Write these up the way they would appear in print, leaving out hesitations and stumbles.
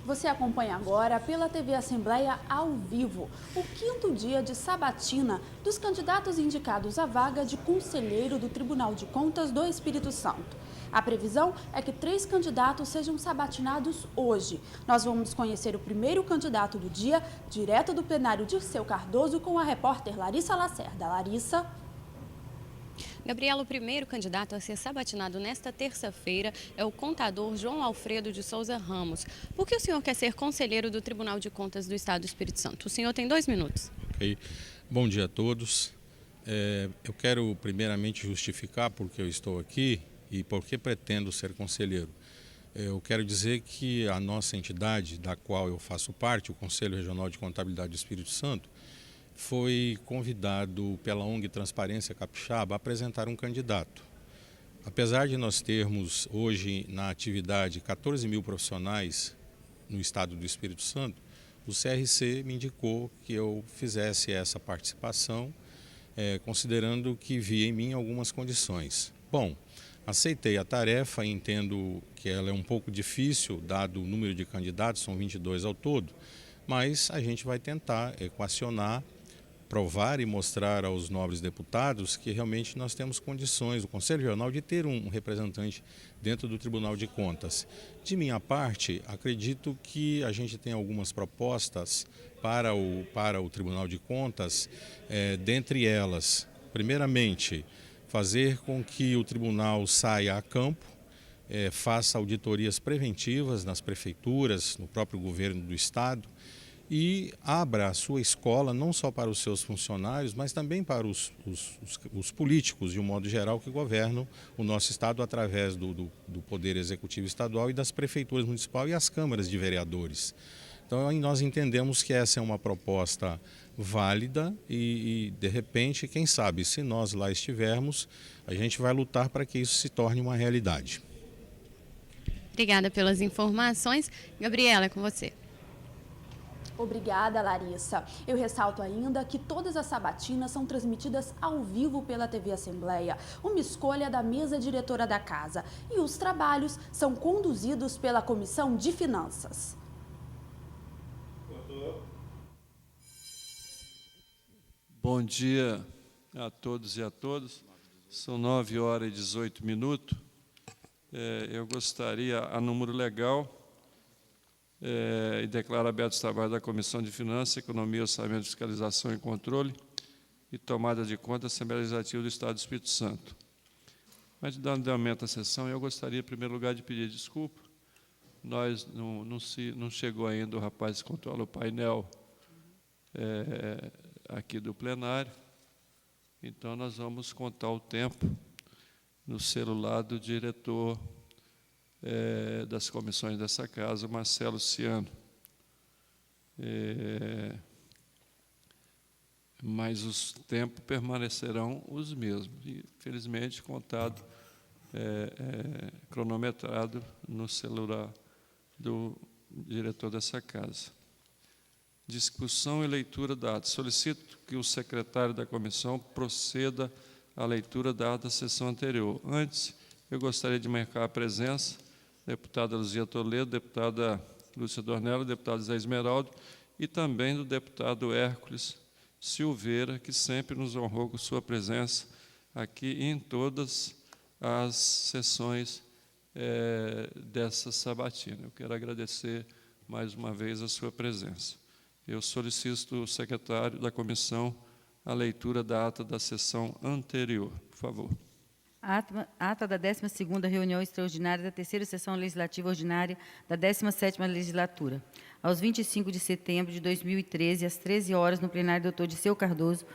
Você acompanha agora pela TV Assembleia ao vivo o 5º dia de sabatina dos candidatos indicados à vaga de conselheiro do Tribunal de Contas do Espírito Santo. A previsão é que 3 candidatos sejam sabatinados hoje. Nós vamos conhecer o primeiro candidato do dia, direto do plenário Dirceu Cardoso, com a repórter Larissa Lacerda. Larissa. Gabriela, o primeiro candidato a ser sabatinado nesta terça-feira é o contador João Alfredo de Souza Ramos. Por que o senhor quer ser conselheiro do Tribunal de Contas do Estado do Espírito Santo? O senhor tem 2 minutos. Ok. Bom dia a todos. Eu quero primeiramente justificar por que eu estou aqui e por que pretendo ser conselheiro. Eu quero dizer que a nossa entidade, da qual eu faço parte, o Conselho Regional de Contabilidade do Espírito Santo, foi convidado pela ONG Transparência Capixaba a apresentar um candidato. Apesar de nós termos hoje na atividade 14 mil profissionais no estado do Espírito Santo, o CRC me indicou que eu fizesse essa participação, considerando que via em mim algumas condições. Bom, aceitei a tarefa, entendo que ela é um pouco difícil, dado o número de candidatos, são 22 ao todo, mas a gente vai tentar equacionar, provar e mostrar aos nobres deputados que realmente nós temos condições, o Conselho Regional, de ter um representante dentro do Tribunal de Contas. De minha parte, acredito que a gente tem algumas propostas para o Tribunal de Contas, dentre elas, primeiramente, fazer com que o tribunal saia a campo, faça auditorias preventivas nas prefeituras, no próprio governo do estado, e abra a sua escola não só para os seus funcionários, mas também para os políticos, de um modo geral, que governam o nosso estado através do Poder Executivo Estadual e das prefeituras municipais e as câmaras de vereadores. Então, nós entendemos que essa é uma proposta válida e, de repente, quem sabe, se nós lá estivermos, a gente vai lutar para que isso se torne uma realidade. Obrigada pelas informações. Gabriela, é com você. Obrigada, Larissa. Eu ressalto ainda que todas as sabatinas são transmitidas ao vivo pela TV Assembleia, uma escolha da mesa diretora da casa. E os trabalhos são conduzidos pela Comissão de Finanças. Bom dia a todos e a todas. São 9h18. Eu gostaria, a número legal, e declaro aberto os trabalhos da Comissão de Finanças, Economia, Orçamento, Fiscalização e Controle e Tomada de Conta da Assembleia Legislativa do Estado do Espírito Santo. Mas, dando andamento à sessão, eu gostaria, em primeiro lugar, de pedir desculpa. Nós não chegou ainda o rapaz que controla o painel aqui do plenário, então nós vamos contar o tempo no celular do diretor das comissões dessa casa, Marcelo Ciano. Mas os tempos permanecerão os mesmos, e, felizmente, contado, cronometrado no celular do diretor dessa casa. Discussão e leitura da ata. Solicito que o secretário da comissão proceda à leitura da ata da sessão anterior. Antes, eu gostaria de marcar a presença da deputada Luzia Toledo, deputada Lúcia Dornella, deputado Zé Esmeraldo e também do deputado Hércules Silveira, que sempre nos honrou com sua presença aqui em todas as sessões dessa sabatina. Eu quero agradecer mais uma vez a sua presença. Eu solicito ao secretário da comissão a leitura da ata da sessão anterior, por favor. Ata da 12ª reunião extraordinária da 3ª sessão legislativa ordinária da 17ª legislatura. Aos 25 de setembro de 2013, às 13 horas, no plenário Dr. Dirceu Cardoso,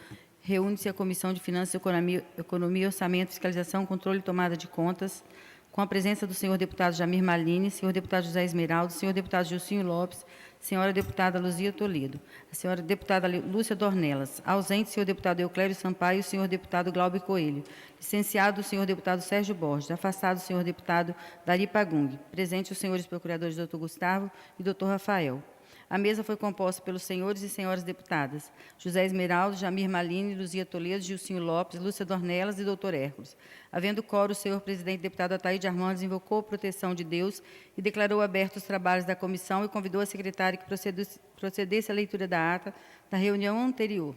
reúne-se a Comissão de Finanças, Economia, Orçamento, Fiscalização, Controle e Tomada de Contas, com a presença do senhor deputado Jamir Malini, senhor deputado José Esmeraldo, senhor deputado Gilcinho Lopes, senhora deputada Luzia Toledo, a senhora deputada Lúcia Dornelas, ausente, senhor deputado Euclério Sampaio e o senhor deputado Glauber Coelho, licenciado o senhor deputado Sérgio Borges, afastado o senhor deputado Dari Pagung, presente os senhores procuradores doutor Gustavo e doutor Rafael. A mesa foi composta pelos senhores e senhoras deputadas José Esmeraldo, Jamir Malini, Luzia Toledo, Gilcinho Lopes, Lúcia Dornelas e doutor Hércules. Havendo quórum, o senhor presidente deputado Ataíde Armandes invocou a proteção de Deus e declarou abertos os trabalhos da comissão e convidou a secretária que procedesse à leitura da ata da reunião anterior.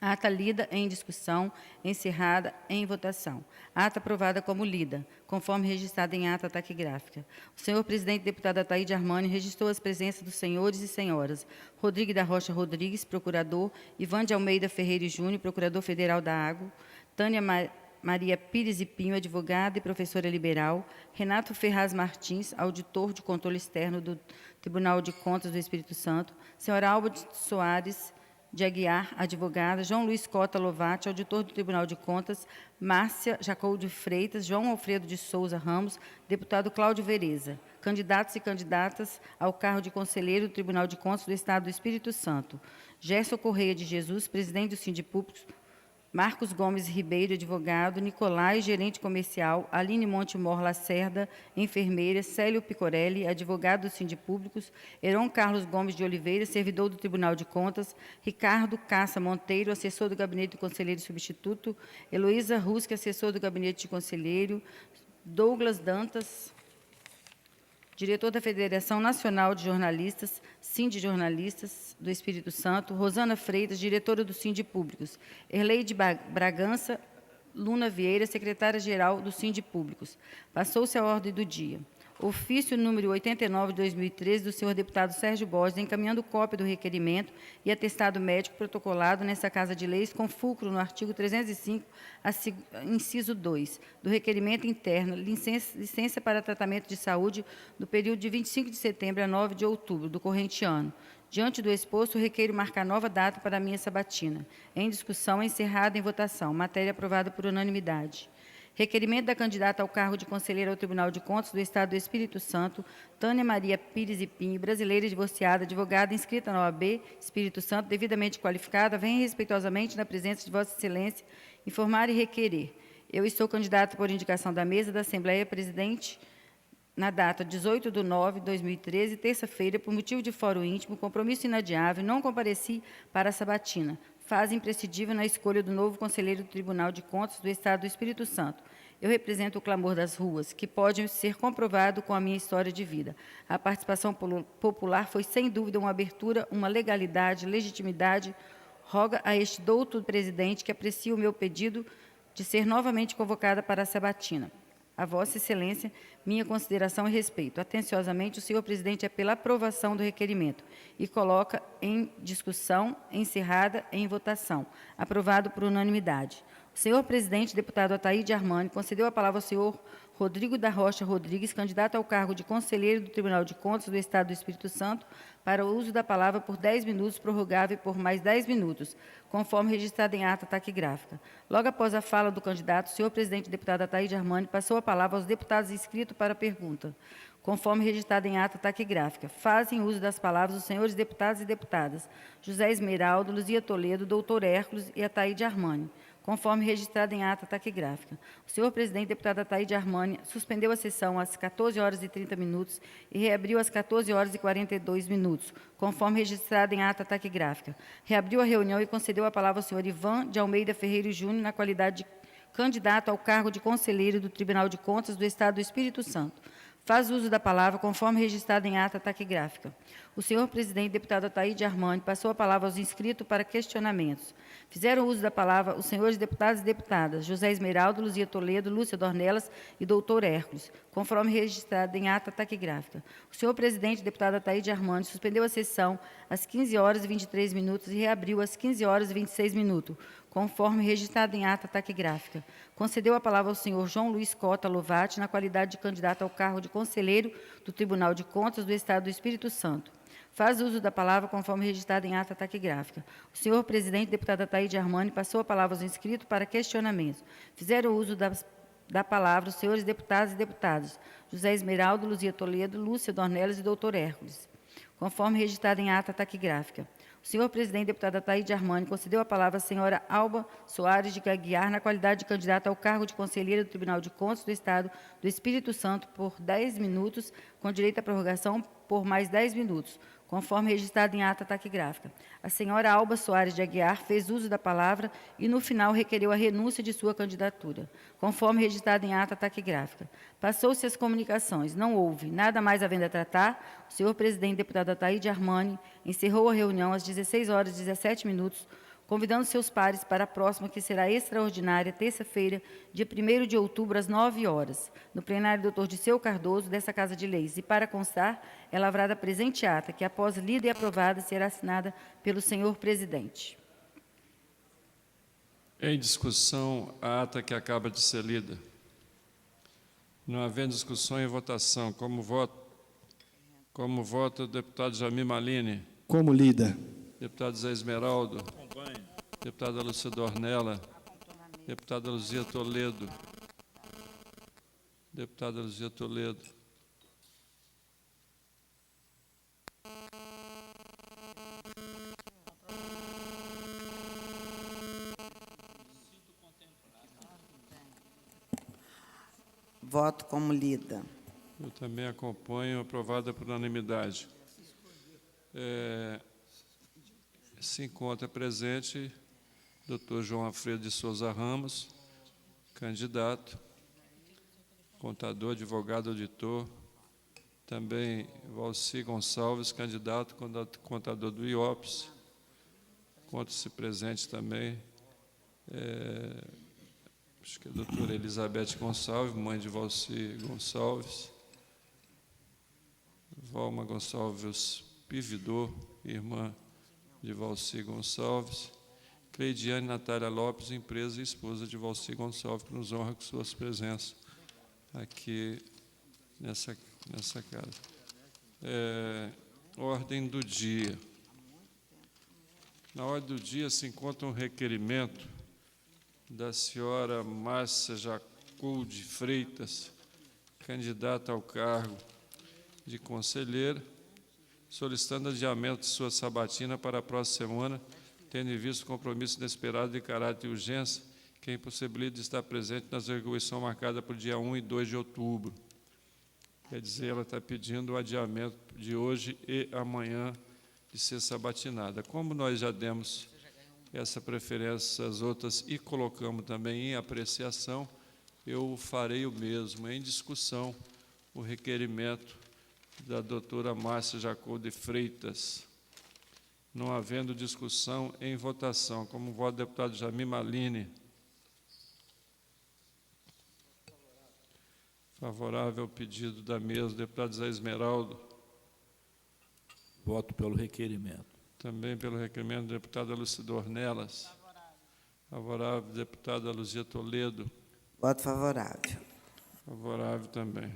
A ata lida em discussão, encerrada em votação. A ata aprovada como lida, conforme registrada em ata taquigráfica. O senhor presidente deputado Ataíde Armani registrou as presenças dos senhores e senhoras Rodrigo da Rocha Rodrigues, procurador, Ivan de Almeida Ferreira e Júnior, procurador federal da Água, Tânia Maria Pires e Pinho, advogada e professora liberal, Renato Ferraz Martins, auditor de controle externo do Tribunal de Contas do Espírito Santo, senhora Alba de Soares de Aguiar, advogada, João Luiz Cota Lovati, auditor do Tribunal de Contas, Márcia Jacob de Freitas, João Alfredo de Souza Ramos, deputado Cláudio Vereza, candidatos e candidatas ao cargo de conselheiro do Tribunal de Contas do Estado do Espírito Santo, Gerson Correia de Jesus, presidente do Sindipúblico, Marcos Gomes Ribeiro, advogado, Nicolai, gerente comercial, Aline Montemor Lacerda, enfermeira, Célio Picorelli, advogado dos Sindipúblicos, Heron Carlos Gomes de Oliveira, servidor do Tribunal de Contas, Ricardo Caça Monteiro, assessor do Gabinete do Conselheiro Substituto, Heloísa Rusque, assessor do Gabinete de Conselheiro, Douglas Dantas, diretor da Federação Nacional de Jornalistas, Sindijornalistas do Espírito Santo, Rosana Freitas, diretora do Sindipúblicos, Erleide Bragança Luna Vieira, secretária-geral do Sindipúblicos. Passou-se a ordem do dia. Ofício número 89 de 2013 do senhor deputado Sérgio Borges, encaminhando cópia do requerimento e atestado médico protocolado nesta Casa de Leis com fulcro no artigo 305, inciso 2, do requerimento interno, licença para tratamento de saúde no período de 25 de setembro a 9 de outubro do corrente ano. Diante do exposto, requeiro marcar nova data para a minha sabatina. Em discussão, encerrada em votação. Matéria aprovada por unanimidade. Requerimento da candidata ao cargo de conselheira ao Tribunal de Contas do Estado do Espírito Santo, Tânia Maria Pires e Pinho, brasileira divorciada, advogada inscrita na OAB, Espírito Santo, devidamente qualificada, vem respeitosamente na presença de Vossa Excelência informar e requerer. Eu estou candidata por indicação da mesa da Assembleia Presidente na data 18/9/2013, terça-feira, por motivo de fórum íntimo, compromisso inadiável, não compareci para a sabatina. Fase imprescindível na escolha do novo conselheiro do Tribunal de Contas do Estado do Espírito Santo. Eu represento o clamor das ruas, que pode ser comprovado com a minha história de vida. A participação popular foi, sem dúvida, uma abertura, uma legalidade, legitimidade. Roga a este douto presidente que aprecie o meu pedido de ser novamente convocada para a sabatina. A Vossa Excelência, minha consideração e respeito. Atenciosamente, o senhor presidente é pela aprovação do requerimento e coloca em discussão, encerrada em votação. Aprovado por unanimidade. O senhor presidente, deputado Ataíde Armani, concedeu a palavra ao senhor Rodrigo da Rocha Rodrigues, candidato ao cargo de conselheiro do Tribunal de Contas do Estado do Espírito Santo, para o uso da palavra por 10 minutos, prorrogável por mais 10 minutos, conforme registrado em ata taquigráfica. Logo após a fala do candidato, o senhor presidente deputado Ataíde Armani passou a palavra aos deputados inscritos para a pergunta, conforme registrado em ata taquigráfica. Fazem uso das palavras os senhores deputados e deputadas José Esmeraldo, Luzia Toledo, doutor Hércules e Ataíde Armani, conforme registrado em ata taquigráfica. O senhor presidente deputado Ataíde Armani suspendeu a sessão às 14h30 e reabriu às 14h42, conforme registrado em ata taquigráfica. Reabriu a reunião e concedeu a palavra ao senhor Ivan de Almeida Ferreira Júnior, na qualidade de candidato ao cargo de conselheiro do Tribunal de Contas do Estado do Espírito Santo. Faz uso da palavra conforme registrado em ata taquigráfica. O senhor presidente deputado Ataíde Armani passou a palavra aos inscritos para questionamentos. Fizeram uso da palavra os senhores deputados e deputadas José Esmeraldo, Luzia Toledo, Lúcia Dornelas e doutor Hércules, conforme registrado em ata taquigráfica. O senhor presidente deputado Ataíde Armani suspendeu a sessão às 15h23 e reabriu às 15h26, conforme registrado em ata taquigráfica. Concedeu a palavra ao senhor João Luiz Cota Lovati, na qualidade de candidato ao cargo de conselheiro do Tribunal de Contas do Estado do Espírito Santo. Faz uso da palavra conforme registrado em ata taquigráfica. O senhor presidente deputado Ataíde Armani passou a palavra aos inscritos para questionamentos. Fizeram uso da palavra os senhores deputados e deputadas José Esmeraldo, Luzia Toledo, Lúcia Dornelas e doutor Hércules, conforme registrado em ata taquigráfica. O senhor presidente deputado Ataíde Armani concedeu a palavra à senhora Alba Soares de Aguiar, na qualidade de candidata ao cargo de conselheira do Tribunal de Contas do Estado do Espírito Santo, por 10 minutos, com direito à prorrogação por mais 10 minutos, conforme registrado em ata taquigráfica. A senhora Alba Soares de Aguiar fez uso da palavra e, no final, requereu a renúncia de sua candidatura, conforme registrado em ata taquigráfica. Passou-se as comunicações, não houve nada mais havendo a tratar. O senhor presidente, deputado Ataíde Armani, encerrou a reunião às 16h17, convidando seus pares para a próxima, que será extraordinária, terça-feira, dia 1º de outubro, às 9h, no plenário do Dr. Disseu Cardoso, dessa Casa de Leis. E, para constar, é lavrada a presente ata, que, após lida e aprovada, será assinada pelo senhor presidente. Em discussão, a ata que acaba de ser lida. Não havendo discussão, em votação. Como vota o deputado Jamil Malini? Como lida. Deputado Zé Esmeraldo. Deputada Lucida Ornella. Deputada Luzia Toledo. Deputada Luzia Toledo. Voto como lida. Eu também acompanho, aprovada por unanimidade. Se encontra presente Dr. João Alfredo de Souza Ramos, candidato, contador, advogado, auditor. Também Valci Gonçalves, candidato, contador do IOPS. Encontra-se presente também, acho que é a doutora Elizabeth Gonçalves, mãe de Valci Gonçalves. Valma Gonçalves Pividor, irmã de Valci Gonçalves. Cleidiane Natália Lopes, empresa e esposa de Valci Gonçalves, que nos honra com suas presenças aqui nessa casa. Ordem do dia. Na ordem do dia se encontra um requerimento da senhora Márcia Jacou de Freitas, candidata ao cargo de conselheira, solicitando adiamento de sua sabatina para a próxima semana, tendo em vista o compromisso inesperado de caráter de urgência, que impossibilita de estar presente na reunião marcada para o dia 1 e 2 de outubro. Quer dizer, ela está pedindo o adiamento de hoje e amanhã de ser sabatinada. Como nós já demos essa preferência às outras e colocamos também em apreciação, eu farei o mesmo. Em discussão, o requerimento da doutora Márcia Jacou de Freitas. Não havendo discussão, em votação. Como voto, deputado Jamil Malini. Favorável ao pedido da mesa, deputado Zé Esmeraldo. Voto pelo requerimento. Também pelo requerimento, deputada Lucida Ornelas. Favorável, deputada Luzia Toledo. Voto favorável. Favorável também.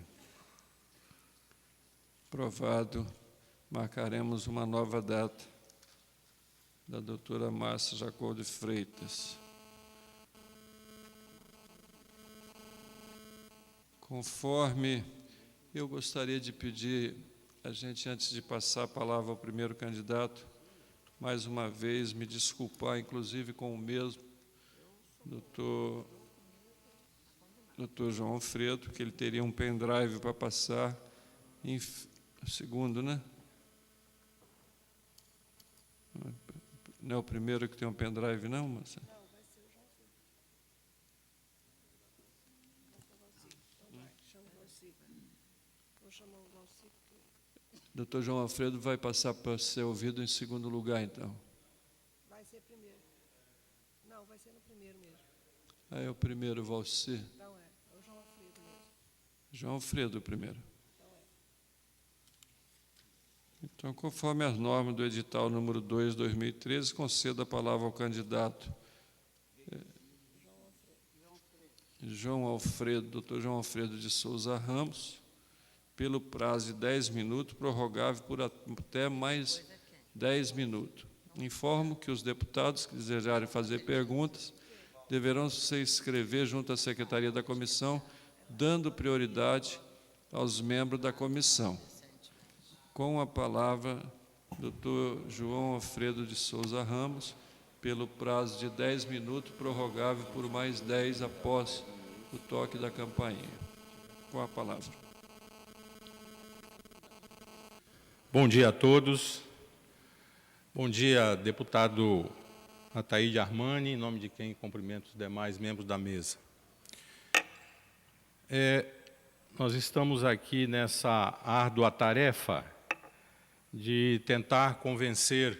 Aprovado. Marcaremos uma nova data da doutora Márcia Jacou de Freitas. Conforme eu gostaria de pedir, a gente, antes de passar a palavra ao primeiro candidato, mais uma vez me desculpar, inclusive com o mesmo doutor João Alfredo, que ele teria um pendrive para passar em segundo, né? Não é o primeiro que tem um pendrive, não, Marcelo? Não, vai ser o João Alfredo. Doutor João Alfredo vai passar para ser ouvido em segundo lugar, então. Vai ser primeiro. Não, vai ser no primeiro mesmo. Ah, é o primeiro, Valci. Não é o João Alfredo mesmo. João Alfredo, o primeiro. Então, conforme as normas do edital número 2 de 2013, concedo a palavra ao candidato João Alfredo, doutor João Alfredo de Souza Ramos, pelo prazo de 10 minutos, prorrogável por até mais 10 minutos. Informo que os deputados que desejarem fazer perguntas deverão se inscrever junto à Secretaria da Comissão, dando prioridade aos membros da comissão. Com a palavra, doutor João Alfredo de Souza Ramos, pelo prazo de 10 minutos, prorrogável por mais 10 após o toque da campainha. Com a palavra. Bom dia a todos. Bom dia, deputado Ataíde Armani, em nome de quem cumprimento os demais membros da mesa. Nós estamos aqui nessa árdua tarefa de tentar convencer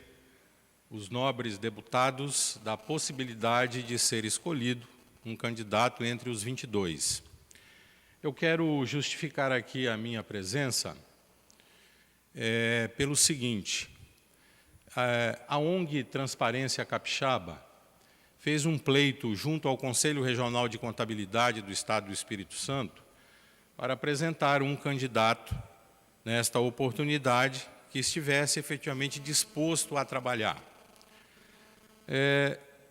os nobres deputados da possibilidade de ser escolhido um candidato entre os 22. Eu quero justificar aqui a minha presença pelo seguinte: a ONG Transparência Capixaba fez um pleito junto ao Conselho Regional de Contabilidade do Estado do Espírito Santo para apresentar um candidato nesta oportunidade que estivesse efetivamente disposto a trabalhar.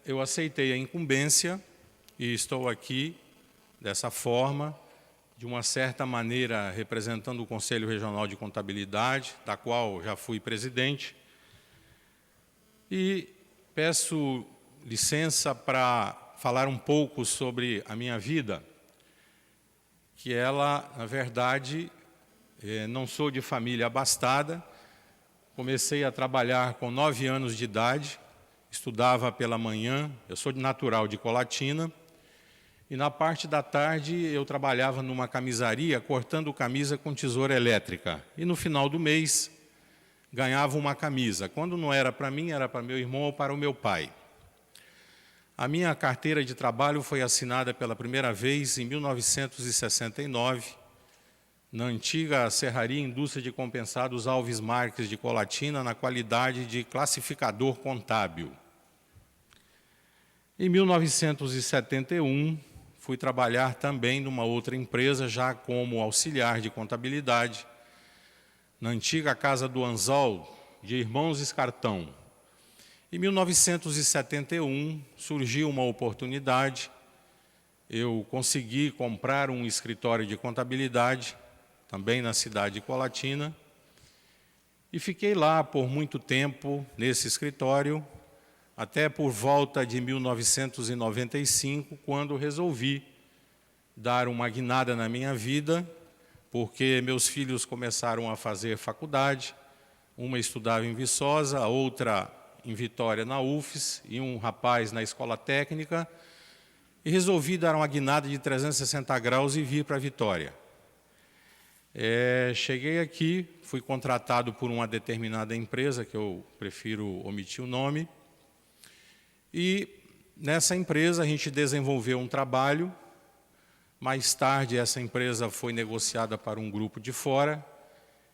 Eu aceitei a incumbência e estou aqui dessa forma, de uma certa maneira representando o Conselho Regional de Contabilidade, da qual já fui presidente, e peço licença para falar um pouco sobre a minha vida, que ela, na verdade, não sou de família abastada. Comecei a trabalhar com 9 anos de idade, estudava pela manhã, eu sou natural de Colatina, e na parte da tarde eu trabalhava numa camisaria cortando camisa com tesoura elétrica. E no final do mês ganhava uma camisa. Quando não era para mim, era para meu irmão ou para o meu pai. A minha carteira de trabalho foi assinada pela primeira vez em 1969, na antiga Serraria Indústria de Compensados Alves Marques de Colatina, na qualidade de classificador contábil. Em 1971, fui trabalhar também numa outra empresa, já como auxiliar de contabilidade, na antiga Casa do Anzol, de Irmãos Escartão. Em 1971, surgiu uma oportunidade, eu consegui comprar um escritório de contabilidade, também na cidade de Colatina, e fiquei lá por muito tempo, nesse escritório, até por volta de 1995, quando resolvi dar uma guinada na minha vida, porque meus filhos começaram a fazer faculdade, uma estudava em Viçosa, a outra em Vitória, na UFES, e um rapaz na escola técnica, e resolvi dar uma guinada de 360 graus e vir para Vitória. Cheguei aqui, fui contratado por uma determinada empresa, que eu prefiro omitir o nome, e nessa empresa a gente desenvolveu um trabalho. Mais tarde essa empresa foi negociada para um grupo de fora,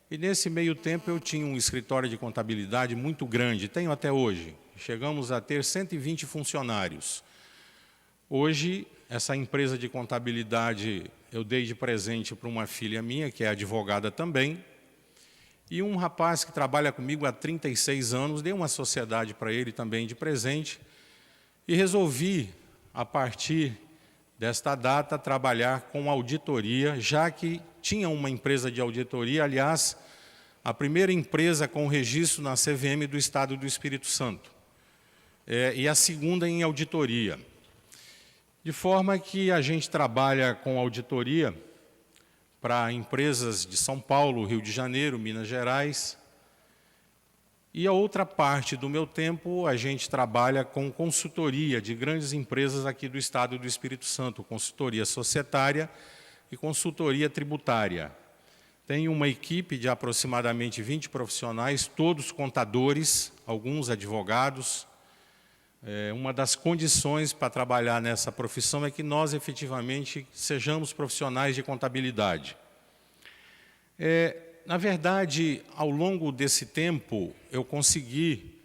e nesse meio tempo eu tinha um escritório de contabilidade muito grande, tenho até hoje. Chegamos a ter 120 funcionários. Hoje, essa empresa de contabilidade eu dei de presente para uma filha minha, que é advogada também, e um rapaz que trabalha comigo há 36 anos, dei uma sociedade para ele também de presente, e resolvi, a partir desta data, trabalhar com auditoria, já que tinha uma empresa de auditoria, aliás, a primeira empresa com registro na CVM do Estado do Espírito Santo, e a segunda em auditoria. De forma que a gente trabalha com auditoria para empresas de São Paulo, Rio de Janeiro, Minas Gerais, e a outra parte do meu tempo a gente trabalha com consultoria de grandes empresas aqui do Estado do Espírito Santo, consultoria societária e consultoria tributária. Tenho uma equipe de aproximadamente 20 profissionais, todos contadores, alguns advogados. Uma das condições para trabalhar nessa profissão é que nós efetivamente sejamos profissionais de contabilidade. Na verdade, ao longo desse tempo, eu consegui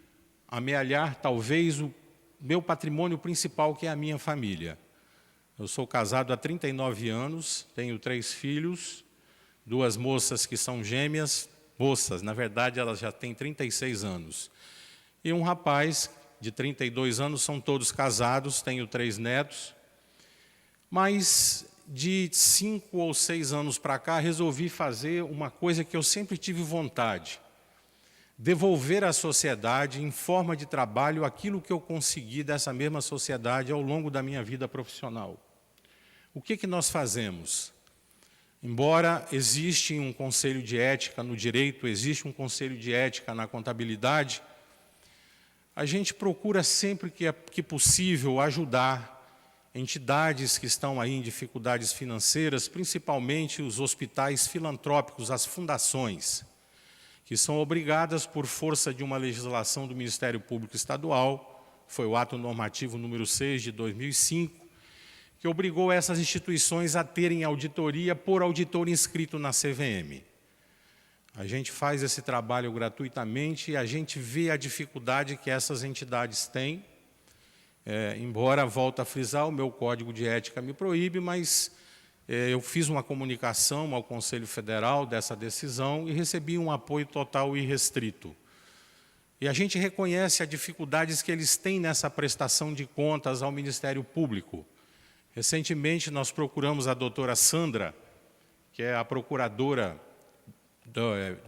amealhar talvez o meu patrimônio principal, que é a minha família. Eu sou casado há 39 anos, tenho 3 filhos, 2 moças que são gêmeas, moças, na verdade elas já têm 36 anos, e um rapaz de 32 anos, são todos casados, tenho 3 netos, mas de 5 ou 6 anos para cá, resolvi fazer uma coisa que eu sempre tive vontade: devolver à sociedade, em forma de trabalho, aquilo que eu consegui dessa mesma sociedade ao longo da minha vida profissional. O que nós fazemos? Embora existe um conselho de ética no direito, existe um conselho de ética na contabilidade, a gente procura sempre que possível ajudar entidades que estão aí em dificuldades financeiras, principalmente os hospitais filantrópicos, as fundações, que são obrigadas por força de uma legislação do Ministério Público Estadual, foi o ato normativo número 6 de 2005, que obrigou essas instituições a terem auditoria por auditor inscrito na CVM. A gente faz esse trabalho gratuitamente e a gente vê a dificuldade que essas entidades têm. Embora, volto a frisar, o meu código de ética me proíbe, mas eu fiz uma comunicação ao Conselho Federal dessa decisão e recebi um apoio total e restrito. E a gente reconhece as dificuldades que eles têm nessa prestação de contas ao Ministério Público. Recentemente, nós procuramos a doutora Sandra, que é a procuradora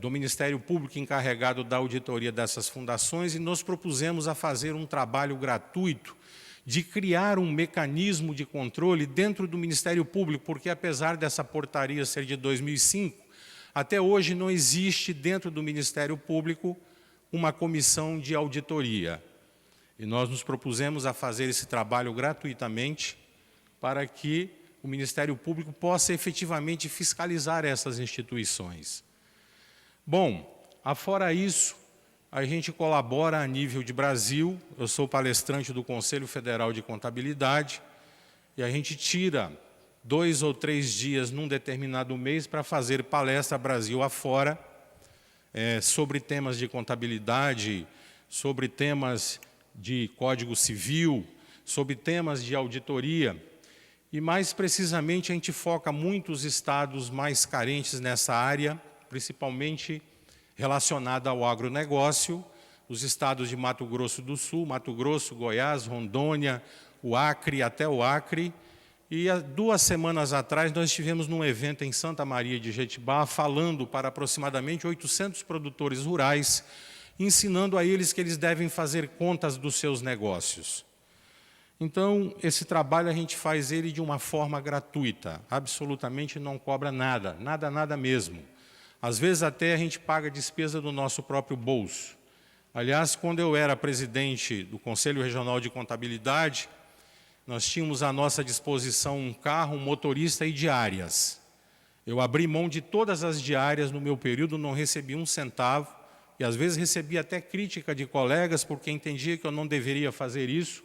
do Ministério Público encarregado da auditoria dessas fundações, e nos propusemos a fazer um trabalho gratuito de criar um mecanismo de controle dentro do Ministério Público, porque apesar dessa portaria ser de 2005, até hoje não existe dentro do Ministério Público uma comissão de auditoria. E nós nos propusemos a fazer esse trabalho gratuitamente para que o Ministério Público possa efetivamente fiscalizar essas instituições. Bom, afora isso, a gente colabora a nível de Brasil. Eu sou palestrante do Conselho Federal de Contabilidade e a gente tira 2 ou 3 dias num determinado mês para fazer palestra Brasil afora sobre temas de contabilidade, sobre temas de Código Civil, sobre temas de auditoria. E mais precisamente a gente foca muitos estados mais carentes nessa área, principalmente relacionada ao agronegócio, os estados de Mato Grosso do Sul, Mato Grosso, Goiás, Rondônia, o Acre, até o Acre. E há 2 semanas atrás nós estivemos num evento em Santa Maria de Jetibá, falando para aproximadamente 800 produtores rurais, ensinando a eles que eles devem fazer contas dos seus negócios. Então, esse trabalho a gente faz ele de uma forma gratuita, absolutamente não cobra nada, nada mesmo. Às vezes até a gente paga a despesa do nosso próprio bolso. Aliás, quando eu era presidente do Conselho Regional de Contabilidade, nós tínhamos à nossa disposição um carro, um motorista e diárias. Eu abri mão de todas as diárias no meu período, não recebi um centavo, e às vezes recebi até crítica de colegas, porque entendia que eu não deveria fazer isso,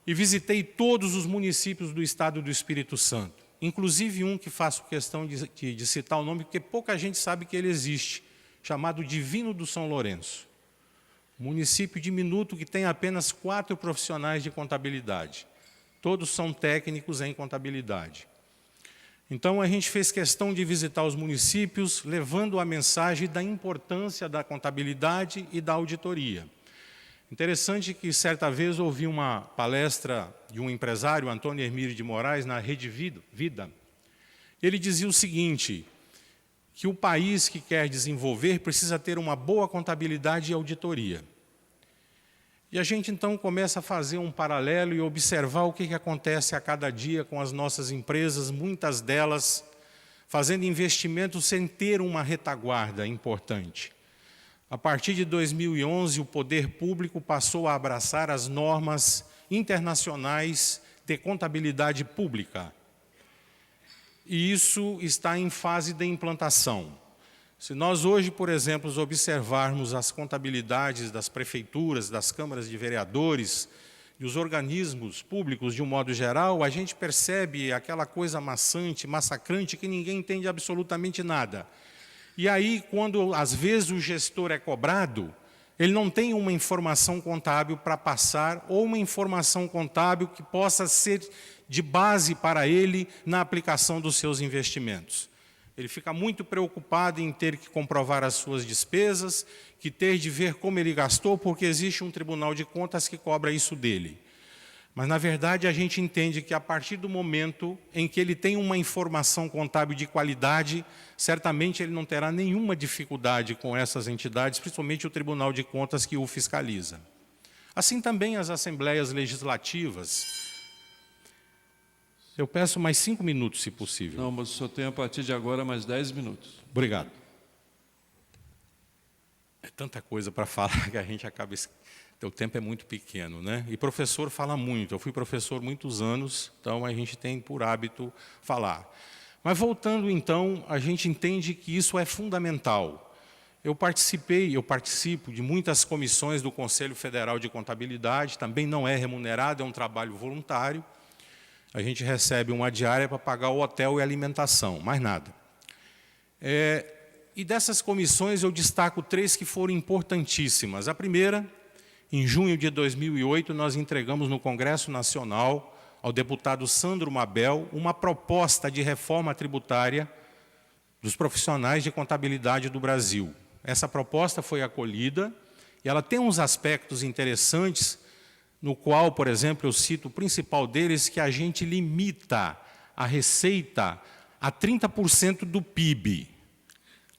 e visitei todos os municípios do estado do Espírito Santo, inclusive um que faço questão de citar o nome, porque pouca gente sabe que ele existe, chamado Divino do São Lourenço. Município diminuto que tem apenas 4 profissionais de contabilidade. Todos são técnicos em contabilidade. Então, a gente fez questão de visitar os municípios, levando a mensagem da importância da contabilidade e da auditoria. Interessante que, certa vez, ouvi uma palestra de um empresário, Antônio Hermílio de Moraes, na Rede Vida. Ele dizia o seguinte, que o país que quer desenvolver precisa ter uma boa contabilidade e auditoria. E a gente, então, começa a fazer um paralelo e observar o que acontece a cada dia com as nossas empresas, muitas delas fazendo investimentos sem ter uma retaguarda importante. A partir de 2011, o poder público passou a abraçar as normas internacionais de contabilidade pública. E isso está em fase de implantação. Se nós hoje, por exemplo, observarmos as contabilidades das prefeituras, das câmaras de vereadores, e os organismos públicos de um modo geral, a gente percebe aquela coisa maçante, massacrante, que ninguém entende absolutamente nada. E aí, quando às vezes o gestor é cobrado, ele não tem uma informação contábil para passar, ou uma informação contábil que possa ser de base para ele na aplicação dos seus investimentos. Ele fica muito preocupado em ter que comprovar as suas despesas, que ter de ver como ele gastou, porque existe um Tribunal de Contas que cobra isso dele. Mas, na verdade, a gente entende que, a partir do momento em que ele tem uma informação contábil de qualidade, certamente ele não terá nenhuma dificuldade com essas entidades, principalmente o Tribunal de Contas que o fiscaliza. Assim também as assembleias legislativas. Eu peço mais 5 minutos, se possível. Não, mas o senhor tem a partir de agora mais 10 minutos. Obrigado. É tanta coisa para falar que a gente acaba... O tempo é muito pequeno, né? E professor fala muito. Eu fui professor muitos anos, então a gente tem por hábito falar. Mas voltando, então, a gente entende que isso é fundamental. Eu participo de muitas comissões do Conselho Federal de Contabilidade, também não é remunerado, é um trabalho voluntário. A gente recebe uma diária para pagar o hotel e a alimentação, mais nada. E dessas comissões eu destaco 3 que foram importantíssimas. A primeira, em junho de 2008, nós entregamos no Congresso Nacional ao deputado Sandro Mabel uma proposta de reforma tributária dos profissionais de contabilidade do Brasil. Essa proposta foi acolhida e ela tem uns aspectos interessantes, no qual, por exemplo, eu cito o principal deles, que a gente limita a receita a 30% do PIB.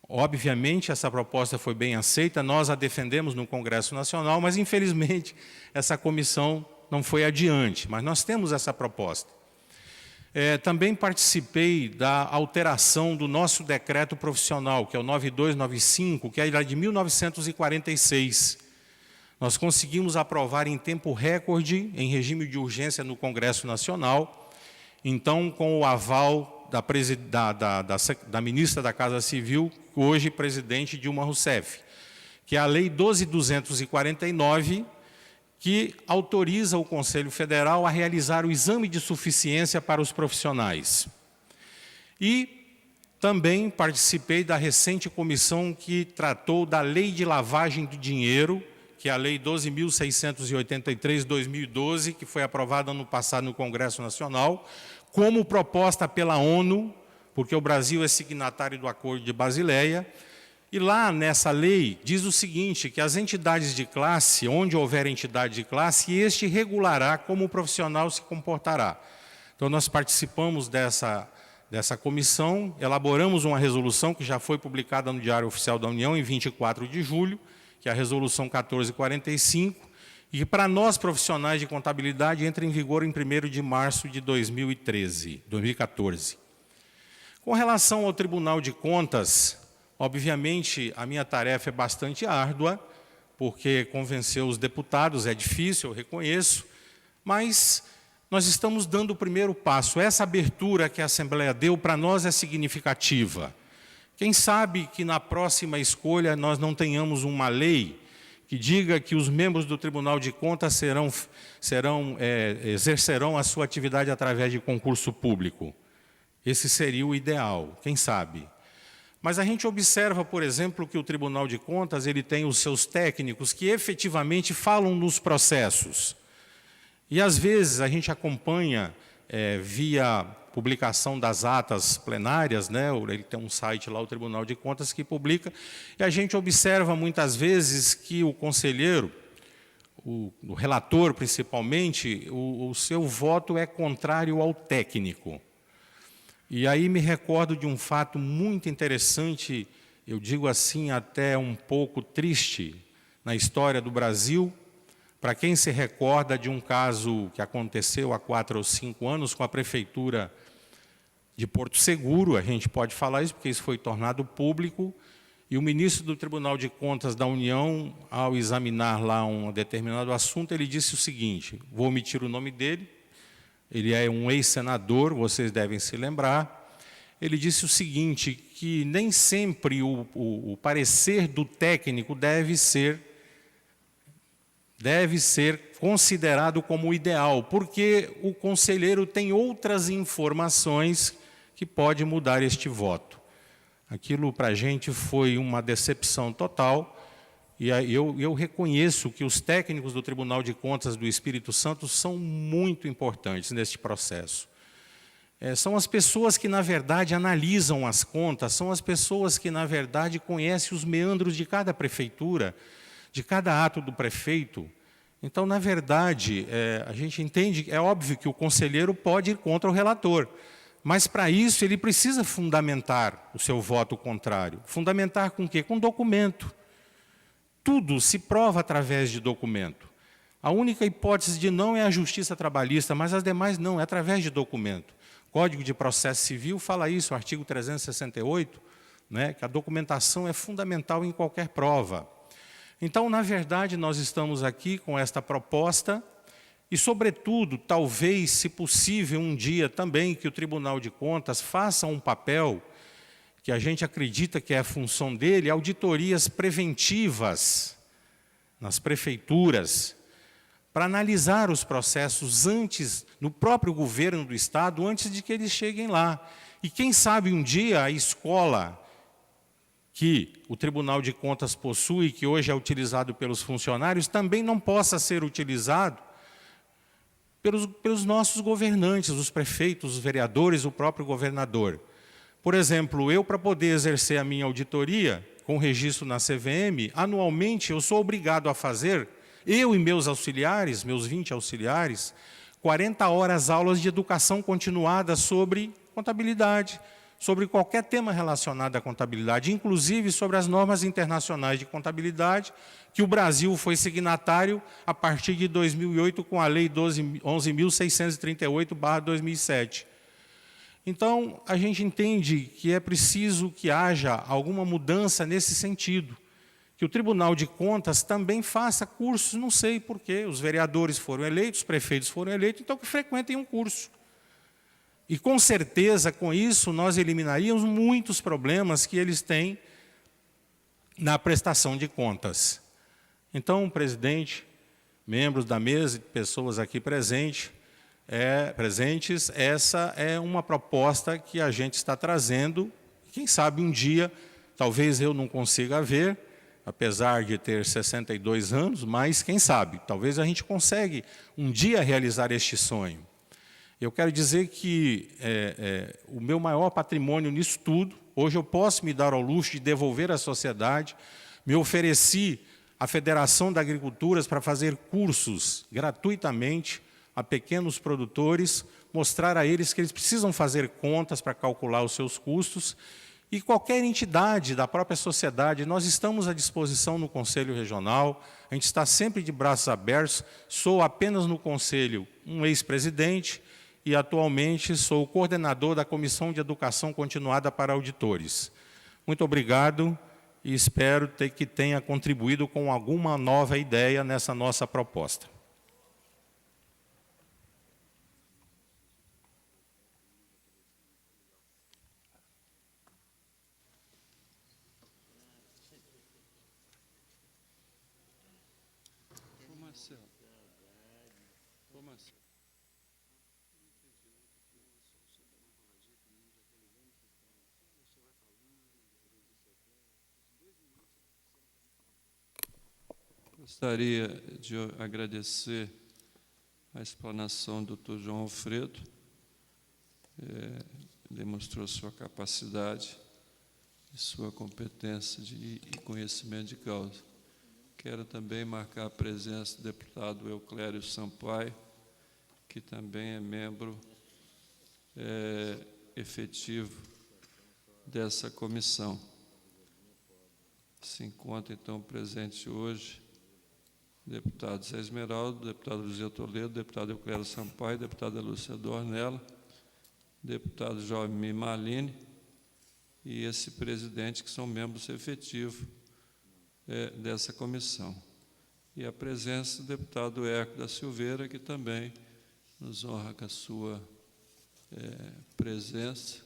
Obviamente, essa proposta foi bem aceita, nós a defendemos no Congresso Nacional, mas, infelizmente, essa comissão não foi adiante, mas nós temos essa proposta. Também participei da alteração do nosso decreto profissional, que é o 9295, que é de 1946. Nós conseguimos aprovar em tempo recorde, em regime de urgência no Congresso Nacional, então com o aval da ministra da Casa Civil, hoje presidente Dilma Rousseff, que é a Lei 12.249, que autoriza o Conselho Federal a realizar o exame de suficiência para os profissionais. E também participei da recente comissão que tratou da Lei de Lavagem do Dinheiro, que é a Lei 12.683/2012, que foi aprovada ano passado no Congresso Nacional, como proposta pela ONU, porque o Brasil é signatário do Acordo de Basileia. E lá, nessa lei, diz o seguinte, que as entidades de classe, onde houver entidade de classe, este regulará como o profissional se comportará. Então, nós participamos dessa comissão, elaboramos uma resolução que já foi publicada no Diário Oficial da União em 24 de julho, que é a Resolução 1445, e que, para nós, profissionais de contabilidade, entra em vigor em 1º de março de 2014. Com relação ao Tribunal de Contas, obviamente, a minha tarefa é bastante árdua, porque convencer os deputados é difícil, eu reconheço, mas nós estamos dando o primeiro passo. Essa abertura que a Assembleia deu, para nós, é significativa. Quem sabe que na próxima escolha nós não tenhamos uma lei que diga que os membros do Tribunal de Contas exercerão a sua atividade através de concurso público. Esse seria o ideal, quem sabe? Mas a gente observa, por exemplo, que o Tribunal de Contas ele tem os seus técnicos que efetivamente falam nos processos. E, às vezes, a gente acompanha via publicação das atas plenárias, né? Ele tem um site lá, o Tribunal de Contas, que publica, e a gente observa muitas vezes que o conselheiro, o relator principalmente, o seu voto é contrário ao técnico. E aí me recordo de um fato muito interessante, eu digo assim, até um pouco triste, na história do Brasil. Para quem se recorda de um caso que aconteceu há 4 ou 5 anos com a Prefeitura de Porto Seguro, a gente pode falar isso porque isso foi tornado público, e o ministro do Tribunal de Contas da União, ao examinar lá um determinado assunto, ele disse o seguinte, vou omitir o nome dele, ele é um ex-senador, vocês devem se lembrar. Ele disse o seguinte, que nem sempre o parecer do técnico deve ser considerado como ideal, porque o conselheiro tem outras informações que pode mudar este voto. Aquilo para a gente foi uma decepção total. E eu reconheço que os técnicos do Tribunal de Contas do Espírito Santo são muito importantes neste processo. São as pessoas que, na verdade, analisam as contas, são as pessoas que, na verdade, conhecem os meandros de cada prefeitura, de cada ato do prefeito. Então, na verdade, a gente entende, é óbvio que o conselheiro pode ir contra o relator, mas, para isso, ele precisa fundamentar o seu voto contrário. Fundamentar com o quê? Com documento. Tudo se prova através de documento. A única hipótese de não é a justiça trabalhista, mas as demais não, é através de documento. Código de Processo Civil fala isso, o artigo 368, né, que a documentação é fundamental em qualquer prova. Então, na verdade, nós estamos aqui com esta proposta e, sobretudo, talvez, se possível, um dia também que o Tribunal de Contas faça um papel, que a gente acredita que é a função dele, auditorias preventivas nas prefeituras, para analisar os processos antes, no próprio governo do Estado, antes de que eles cheguem lá. E quem sabe um dia a escola que o Tribunal de Contas possui, que hoje é utilizado pelos funcionários, também não possa ser utilizado pelos nossos governantes, os prefeitos, os vereadores, o próprio governador. Por exemplo, eu, para poder exercer a minha auditoria, com registro na CVM, anualmente eu sou obrigado a fazer, eu e meus auxiliares, meus 20 auxiliares, 40 horas aulas de educação continuada sobre contabilidade, sobre qualquer tema relacionado à contabilidade, inclusive sobre as normas internacionais de contabilidade, que o Brasil foi signatário a partir de 2008 com a Lei 11.638/2007. Então, a gente entende que é preciso que haja alguma mudança nesse sentido, que o Tribunal de Contas também faça cursos, não sei porquê, os vereadores foram eleitos, os prefeitos foram eleitos, então que frequentem um curso. E, com certeza, com isso, nós eliminaríamos muitos problemas que eles têm na prestação de contas. Então, presidente, membros da mesa e pessoas aqui presentes, essa é uma proposta que a gente está trazendo. Quem sabe um dia, talvez eu não consiga ver, apesar de ter 62 anos, mas quem sabe, talvez a gente consiga um dia realizar este sonho. Eu quero dizer que o meu maior patrimônio nisso tudo, hoje eu posso me dar ao luxo de devolver à sociedade, me ofereci à Federação da Agricultura para fazer cursos gratuitamente a pequenos produtores, mostrar a eles que eles precisam fazer contas para calcular os seus custos, e qualquer entidade da própria sociedade, nós estamos à disposição no Conselho Regional, a gente está sempre de braços abertos, sou apenas no Conselho um ex-presidente, e atualmente sou o coordenador da Comissão de Educação Continuada para Auditores. Muito obrigado e espero que tenha contribuído com alguma nova ideia nessa nossa proposta. Gostaria de agradecer a explanação do Dr. João Alfredo, demonstrou sua capacidade e sua competência e conhecimento de causa. Quero também marcar a presença do deputado Euclério Sampaio, que também é membro efetivo dessa comissão. Se encontra, então, presente hoje deputado Zé Esmeraldo, deputado Luzia Toledo, deputado Euclério Sampaio, deputada Lúcia Dornella, deputado João Malini e esse presidente, que são membros efetivos dessa comissão. E a presença do deputado Hércules da Silveira, que também nos honra com a sua presença,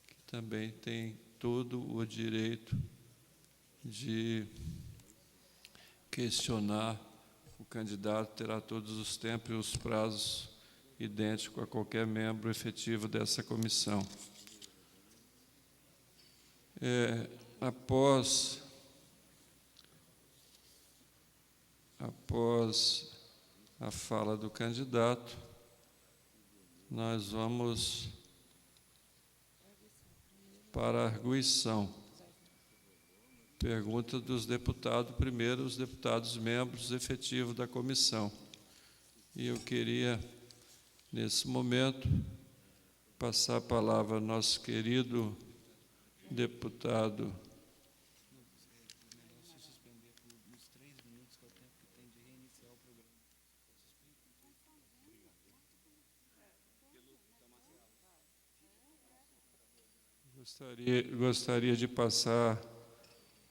que também tem todo o direito de questionar o candidato, terá todos os tempos e os prazos idênticos a qualquer membro efetivo dessa comissão. Após a fala do candidato, nós vamos para a arguição. Pergunta dos deputados, primeiro os deputados membros efetivos da comissão. E eu queria, nesse momento, passar a palavra ao nosso querido deputado Gostaria de passar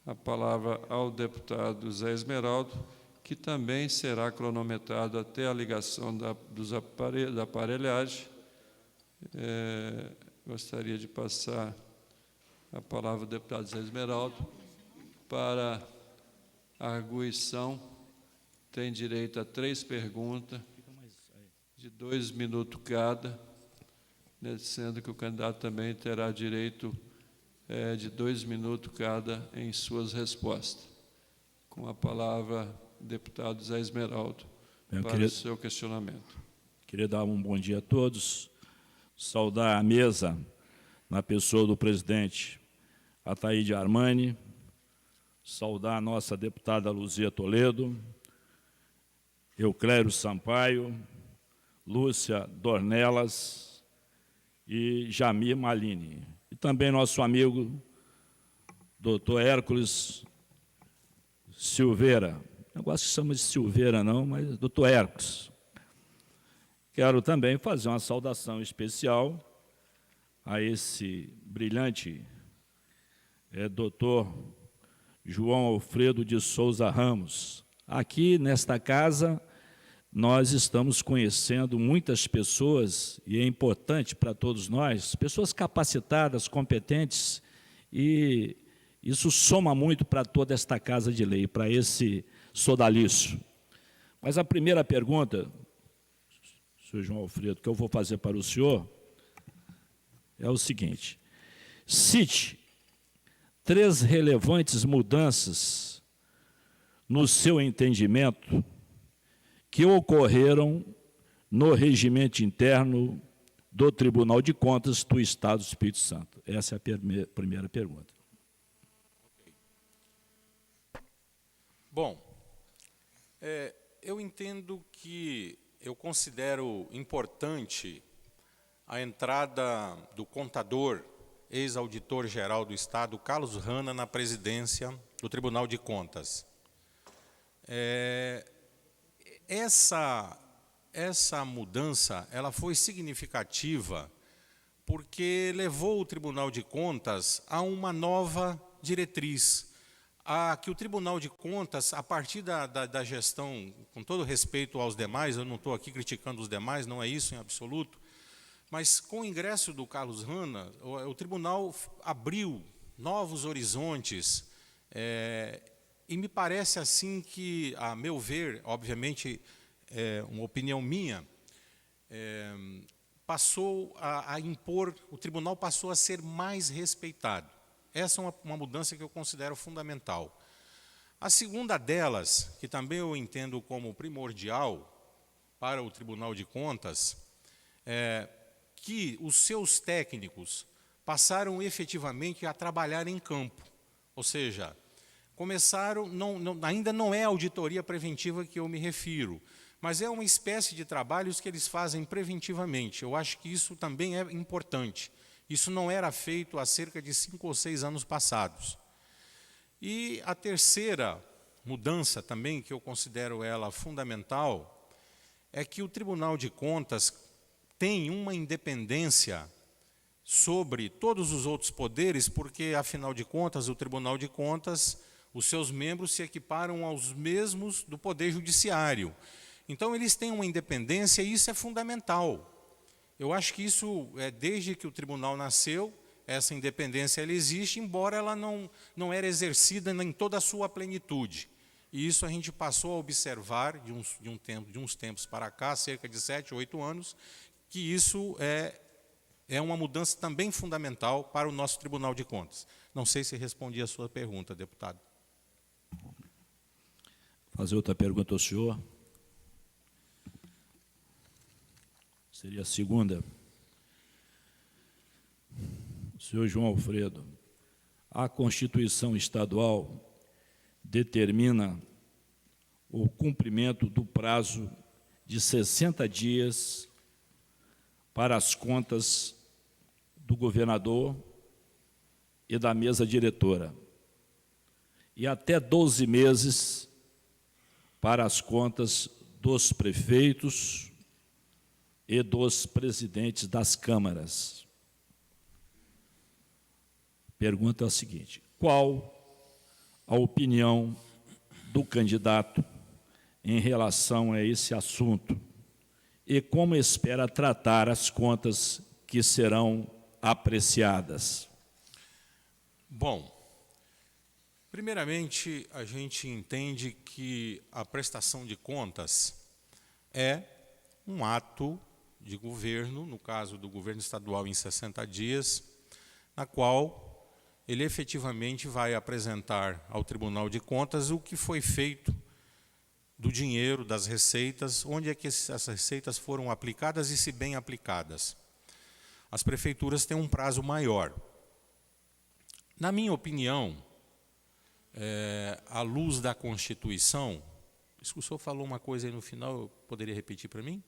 a palavra ao deputado Zé Esmeraldo, que também será cronometrado até a ligação da aparelhagem. Gostaria de passar a palavra ao deputado Zé Esmeraldo para a arguição. Tem direito a 3 perguntas, de 2 minutos cada, sendo que o candidato também terá direito de 2 minutos cada em suas respostas. Com a palavra, deputado Zé Esmeraldo, para o seu questionamento. Queria dar um bom dia a todos, saudar a mesa, na pessoa do presidente Ataíde Armani, saudar a nossa deputada Luzia Toledo, Euclério Sampaio, Lúcia Dornelas e Jamir Malini. E também nosso amigo, doutor Hércules Silveira. Eu gosto que chama de Silveira, não, mas doutor Hércules. Quero também fazer uma saudação especial a esse brilhante doutor João Alfredo de Souza Ramos. Aqui, nesta casa, nós estamos conhecendo muitas pessoas, e é importante para todos nós, pessoas capacitadas, competentes, e isso soma muito para toda esta Casa de Lei, para esse sodalício. Mas a primeira pergunta, senhor João Alfredo, que eu vou fazer para o senhor, é o seguinte: cite 3 relevantes mudanças, no seu entendimento, que ocorreram no regimento interno do Tribunal de Contas do Estado do Espírito Santo. Essa é a primeira pergunta. Bom, eu entendo que eu considero importante a entrada do contador, ex-auditor-geral do Estado, Carlos Hanna, na presidência do Tribunal de Contas. Essa mudança ela foi significativa porque levou o Tribunal de Contas a uma nova diretriz, a que o Tribunal de Contas, a partir da gestão, com todo respeito aos demais, eu não estou aqui criticando os demais, não é isso em absoluto, mas com o ingresso do Carlos Hanna, o Tribunal abriu novos horizontes, e me parece assim que, a meu ver, obviamente, uma opinião minha, passou a impor, o tribunal passou a ser mais respeitado. Essa é uma mudança que eu considero fundamental. A segunda delas, que também eu entendo como primordial para o Tribunal de Contas, é que os seus técnicos passaram efetivamente a trabalhar em campo, ou seja, começaram, ainda não é a auditoria preventiva que eu me refiro, mas é uma espécie de trabalhos que eles fazem preventivamente. Eu acho que isso também é importante. Isso não era feito há cerca de 5 ou 6 anos passados. E a terceira mudança também, que eu considero ela fundamental, é que o Tribunal de Contas tem uma independência sobre todos os outros poderes, porque, afinal de contas, o Tribunal de Contas, os seus membros se equiparam aos mesmos do Poder Judiciário. Então, eles têm uma independência e isso é fundamental. Eu acho que isso, desde que o tribunal nasceu, essa independência ela existe, embora ela não era exercida em toda a sua plenitude. E isso a gente passou a observar de uns tempos para cá, cerca de 7, 8 anos, que isso é uma mudança também fundamental para o nosso Tribunal de Contas. Não sei se respondi a sua pergunta, deputado. Fazer outra pergunta ao senhor. Seria a segunda. Senhor João Alfredo, a Constituição Estadual determina o cumprimento do prazo de 60 dias para as contas do governador e da mesa diretora, e até 12 meses para as contas dos prefeitos e dos presidentes das câmaras. pergunta é a seguinte: qual a opinião do candidato em relação a esse assunto e como espera tratar as contas que serão apreciadas? Bom, primeiramente, a gente entende que a prestação de contas é um ato de governo, no caso do governo estadual em 60 dias, na qual ele efetivamente vai apresentar ao Tribunal de Contas o que foi feito do dinheiro, das receitas, onde é que essas receitas foram aplicadas e se bem aplicadas. As prefeituras têm um prazo maior. Na minha opinião, à luz da Constituição, o senhor falou uma coisa aí no final, poderia repetir para mim,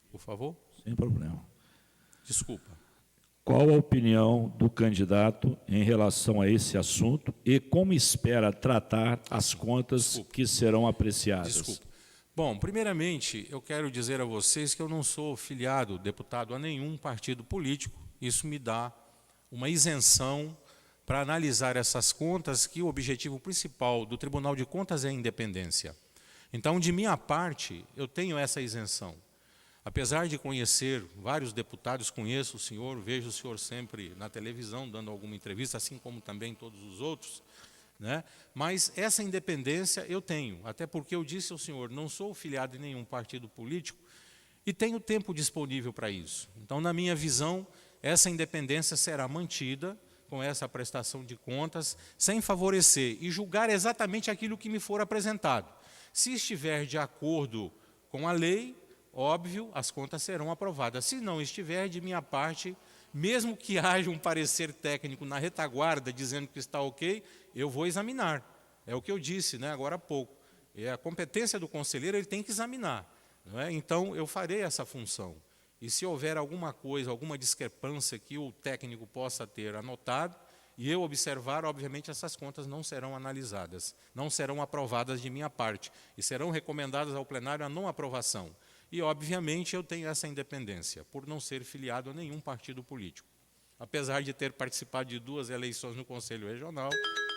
por favor? Sem problema. Desculpa. Qual a opinião do candidato em relação a esse assunto e como espera tratar as contas que serão apreciadas? Desculpa. Bom, primeiramente, eu quero dizer a vocês que eu não sou filiado, deputado, a nenhum partido político. Isso me dá uma isenção para analisar essas contas, que o objetivo principal do Tribunal de Contas é a independência. Então, de minha parte, eu tenho essa isenção. Apesar de conhecer vários deputados, conheço o senhor, vejo o senhor sempre na televisão, dando alguma entrevista, assim como também todos os outros, né? Mas essa independência eu tenho, até porque eu disse ao senhor, não sou filiado em nenhum partido político e tenho tempo disponível para isso. Então, na minha visão, essa independência será mantida com essa prestação de contas, sem favorecer e julgar exatamente aquilo que me for apresentado. Se estiver de acordo com a lei, óbvio, as contas serão aprovadas. Se não estiver, de minha parte, mesmo que haja um parecer técnico na retaguarda dizendo que está ok, eu vou examinar. É o que eu disse, né, agora há pouco. É a competência do conselheiro, ele tem que examinar. Não é? Então, eu farei essa função. E se houver alguma coisa, alguma discrepância que o técnico possa ter anotado, e eu observar, obviamente, essas contas não serão analisadas, não serão aprovadas de minha parte, e serão recomendadas ao plenário a não aprovação. E, obviamente, eu tenho essa independência, por não ser filiado a nenhum partido político. Apesar de ter participado de 2 eleições no Conselho Regional,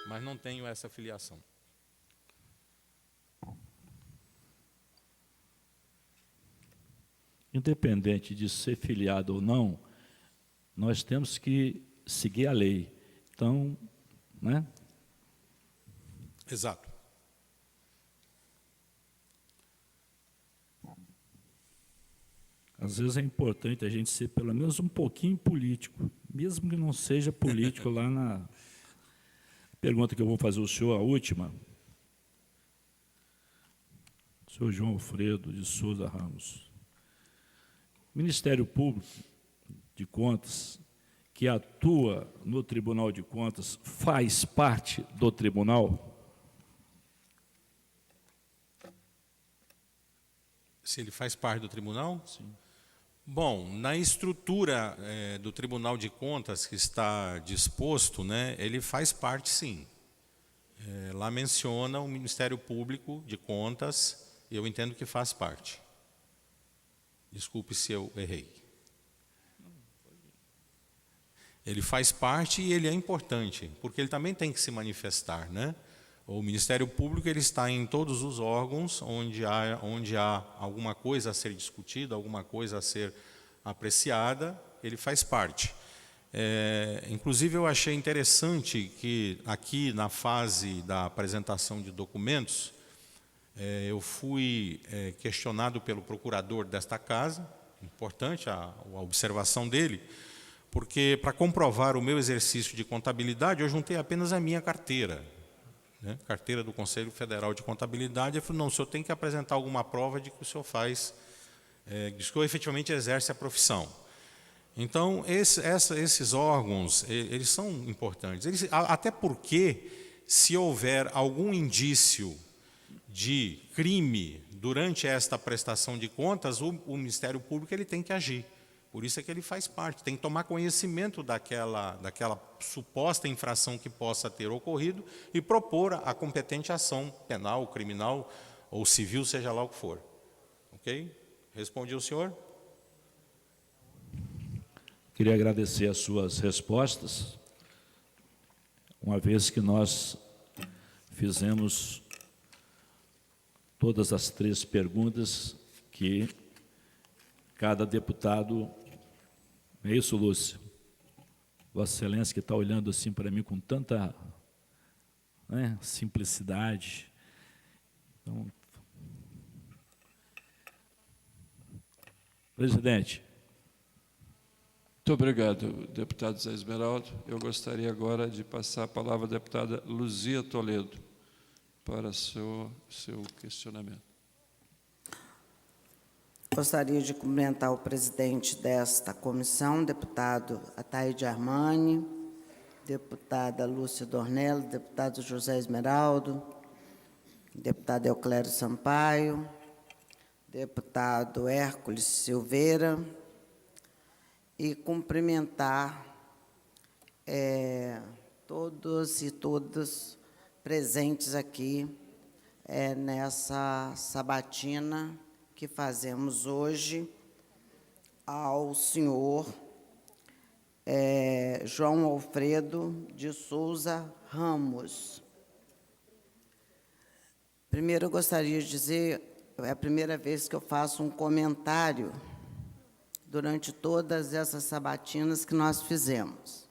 mas não tenho essa filiação. Independente de ser filiado ou não, nós temos que seguir a lei. Então, né? Exato. Às vezes é importante a gente ser pelo menos um pouquinho político, mesmo que não seja político lá na... Pergunta que eu vou fazer ao senhor, a última. Senhor João Alfredo de Souza Ramos. Ministério Público de Contas, que atua no Tribunal de Contas, faz parte do tribunal? Se ele faz parte do tribunal? Sim. Bom, na estrutura do Tribunal de Contas que está disposto, né, ele faz parte, sim. Lá menciona o Ministério Público de Contas, e eu entendo que faz parte. Desculpe se eu errei. Ele faz parte e ele é importante, porque ele também tem que se manifestar, né? O Ministério Público, ele está em todos os órgãos onde há alguma coisa a ser discutida, alguma coisa a ser apreciada, ele faz parte. Inclusive, eu achei interessante que aqui na fase da apresentação de documentos, eu fui questionado pelo procurador desta casa, importante a observação dele, porque para comprovar o meu exercício de contabilidade, eu juntei apenas a minha carteira, né? Carteira do Conselho Federal de Contabilidade. Eu falei, não, o senhor tem que apresentar alguma prova de que o senhor faz, de que o senhor efetivamente exerce a profissão. Então, esses órgãos, eles são importantes. Até porque, se houver algum indício de crime durante esta prestação de contas, o Ministério Público ele tem que agir. Por isso é que ele faz parte, tem que tomar conhecimento daquela suposta infração que possa ter ocorrido e propor a competente ação penal, criminal ou civil, seja lá o que for. Ok? Respondi ao senhor? Queria agradecer as suas respostas. uma vez que nós fizemos todas as 3 perguntas que cada deputado... É isso, Lúcia? Vossa Excelência, que está olhando assim para mim com tanta, né, simplicidade. Então, presidente. Muito obrigado, deputado Zé Esmeraldo. Eu gostaria agora de passar a palavra à deputada Luzia Toledo para seu questionamento. Gostaria de cumprimentar o presidente desta comissão, deputado Ataíde Armani, deputada Lúcia Dornello, deputado José Esmeraldo, deputado Euclério Sampaio, deputado Hércules Silveira, e cumprimentar todos e todas presentes aqui nessa sabatina que fazemos hoje ao senhor João Alfredo de Souza Ramos. Primeiro, eu gostaria de dizer, é a primeira vez que eu faço um comentário durante todas essas sabatinas que nós fizemos.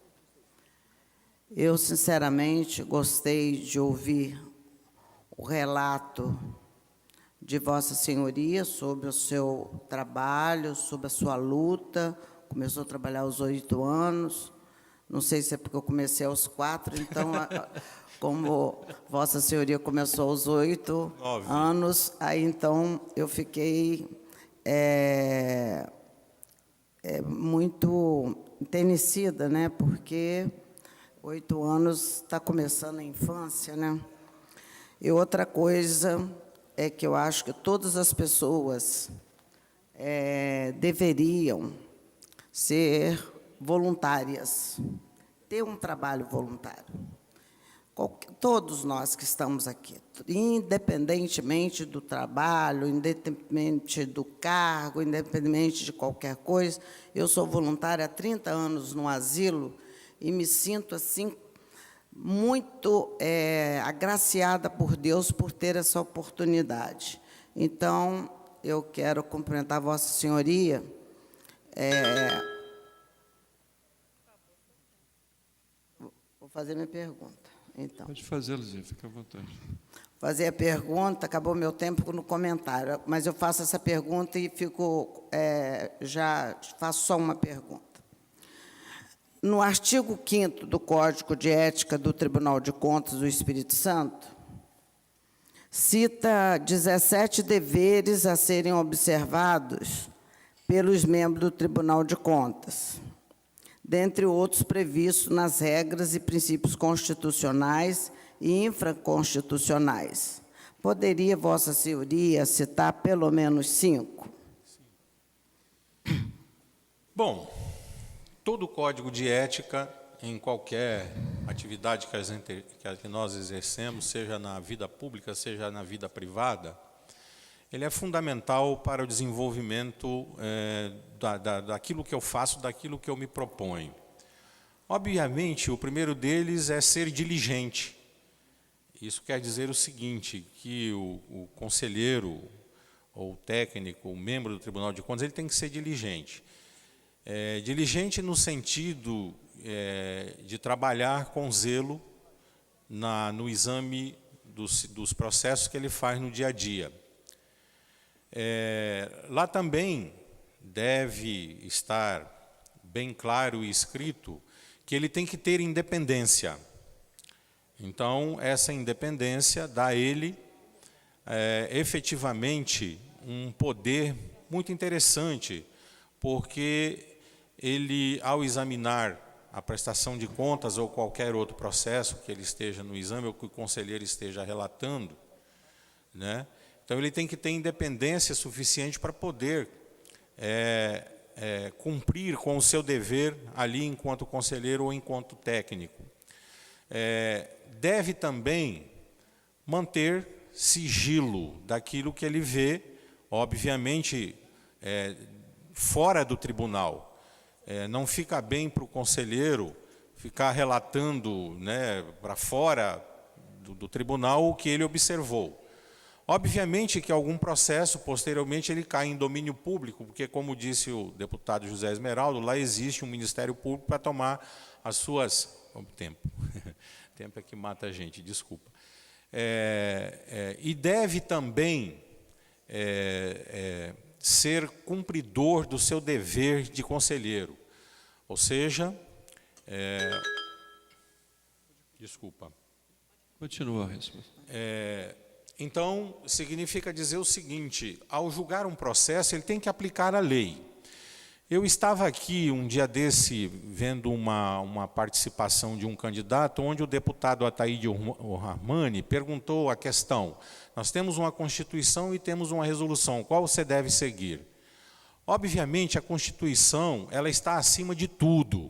Eu, sinceramente, gostei de ouvir o relato de Vossa Senhoria sobre o seu trabalho, sobre a sua luta. Começou a trabalhar aos 8 anos, não sei se é porque eu comecei aos 4, então, como Vossa Senhoria começou aos 8 anos, aí então eu fiquei muito enternecida, né? Porque 8 anos está começando a infância, né? E outra coisa é que eu acho que todas as pessoas deveriam ser voluntárias, ter um trabalho voluntário. Todos nós que estamos aqui, independentemente do trabalho, independente do cargo, independente de qualquer coisa, eu sou voluntária há 30 anos no asilo e me sinto assim muito agraciada por Deus por ter essa oportunidade. Então, eu quero cumprimentar Vossa Senhoria. Vou fazer minha pergunta. Então. Pode fazer, Luzia, fica à vontade. Fazer a pergunta, acabou meu tempo no comentário, mas eu faço essa pergunta e fico, já faço só uma pergunta. No artigo 5º do Código de Ética do Tribunal de Contas do Espírito Santo, cita 17 deveres a serem observados pelos membros do Tribunal de Contas, dentre outros previstos nas regras e princípios constitucionais e infraconstitucionais. Poderia Vossa Senhoria citar pelo menos 5? Bom, todo código de ética, em qualquer atividade que nós exercemos, seja na vida pública, seja na vida privada, ele é fundamental para o desenvolvimento daquilo que eu faço, daquilo que eu me proponho. Obviamente, o primeiro deles é ser diligente. Isso quer dizer o seguinte, que o conselheiro, ou técnico, o membro do Tribunal de Contas, ele tem que ser diligente. Diligente no sentido de trabalhar com zelo no exame dos processos que ele faz no dia a dia. Lá também deve estar bem claro e escrito que ele tem que ter independência. Então, essa independência dá a ele, efetivamente, um poder muito interessante, porque ele, ao examinar a prestação de contas ou qualquer outro processo que ele esteja no exame ou que o conselheiro esteja relatando, né? Então, ele tem que ter independência suficiente para poder cumprir com o seu dever ali enquanto conselheiro ou enquanto técnico. Deve também manter sigilo daquilo que ele vê, obviamente, fora do tribunal. Não fica bem para o conselheiro ficar relatando, né, para fora do tribunal o que ele observou. Obviamente que algum processo, posteriormente, ele cai em domínio público, porque, como disse o deputado José Esmeraldo, lá existe um Ministério Público para tomar as suas... Tempo. Tempo é que mata a gente, desculpa. E deve também ser cumpridor do seu dever de conselheiro. Ou seja... Desculpa. Continua a resposta. Então, significa dizer o seguinte, ao julgar um processo, ele tem que aplicar a lei. Eu estava aqui, um dia desse, vendo uma participação de um candidato, onde o deputado Ataíde Rahmani perguntou a questão, nós temos uma Constituição e temos uma resolução, qual você deve seguir? Obviamente, a Constituição, ela está acima de tudo.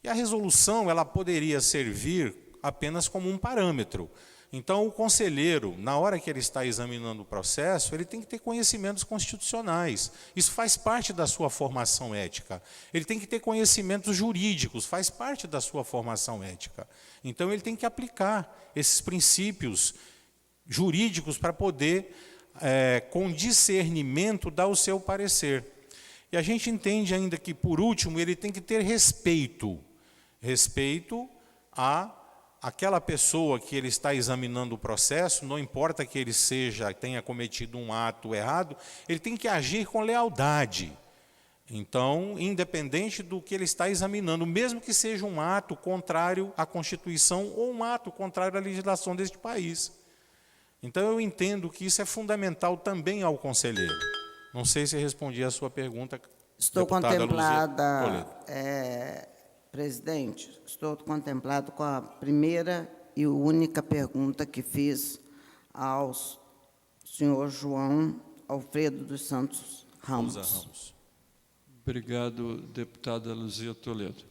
E a resolução, ela poderia servir apenas como um parâmetro. Então, o conselheiro, na hora que ele está examinando o processo, ele tem que ter conhecimentos constitucionais. Isso faz parte da sua formação ética. Ele tem que ter conhecimentos jurídicos, faz parte da sua formação ética. Então, ele tem que aplicar esses princípios jurídicos para poder, com discernimento, dar o seu parecer. E a gente entende ainda que, por último, ele tem que ter respeito àquela pessoa que ele está examinando o processo, não importa que ele tenha cometido um ato errado, ele tem que agir com lealdade. Então, independente do que ele está examinando, mesmo que seja um ato contrário à Constituição ou um ato contrário à legislação deste país. Então, eu entendo que isso é fundamental também ao conselheiro. Não sei se respondi a sua pergunta, Estou deputada contemplada, Luzia Toledo. Presidente, estou contemplado com a primeira e única pergunta que fiz ao senhor João Alfredo dos Santos Ramos. Obrigado, deputada Luzia Toledo.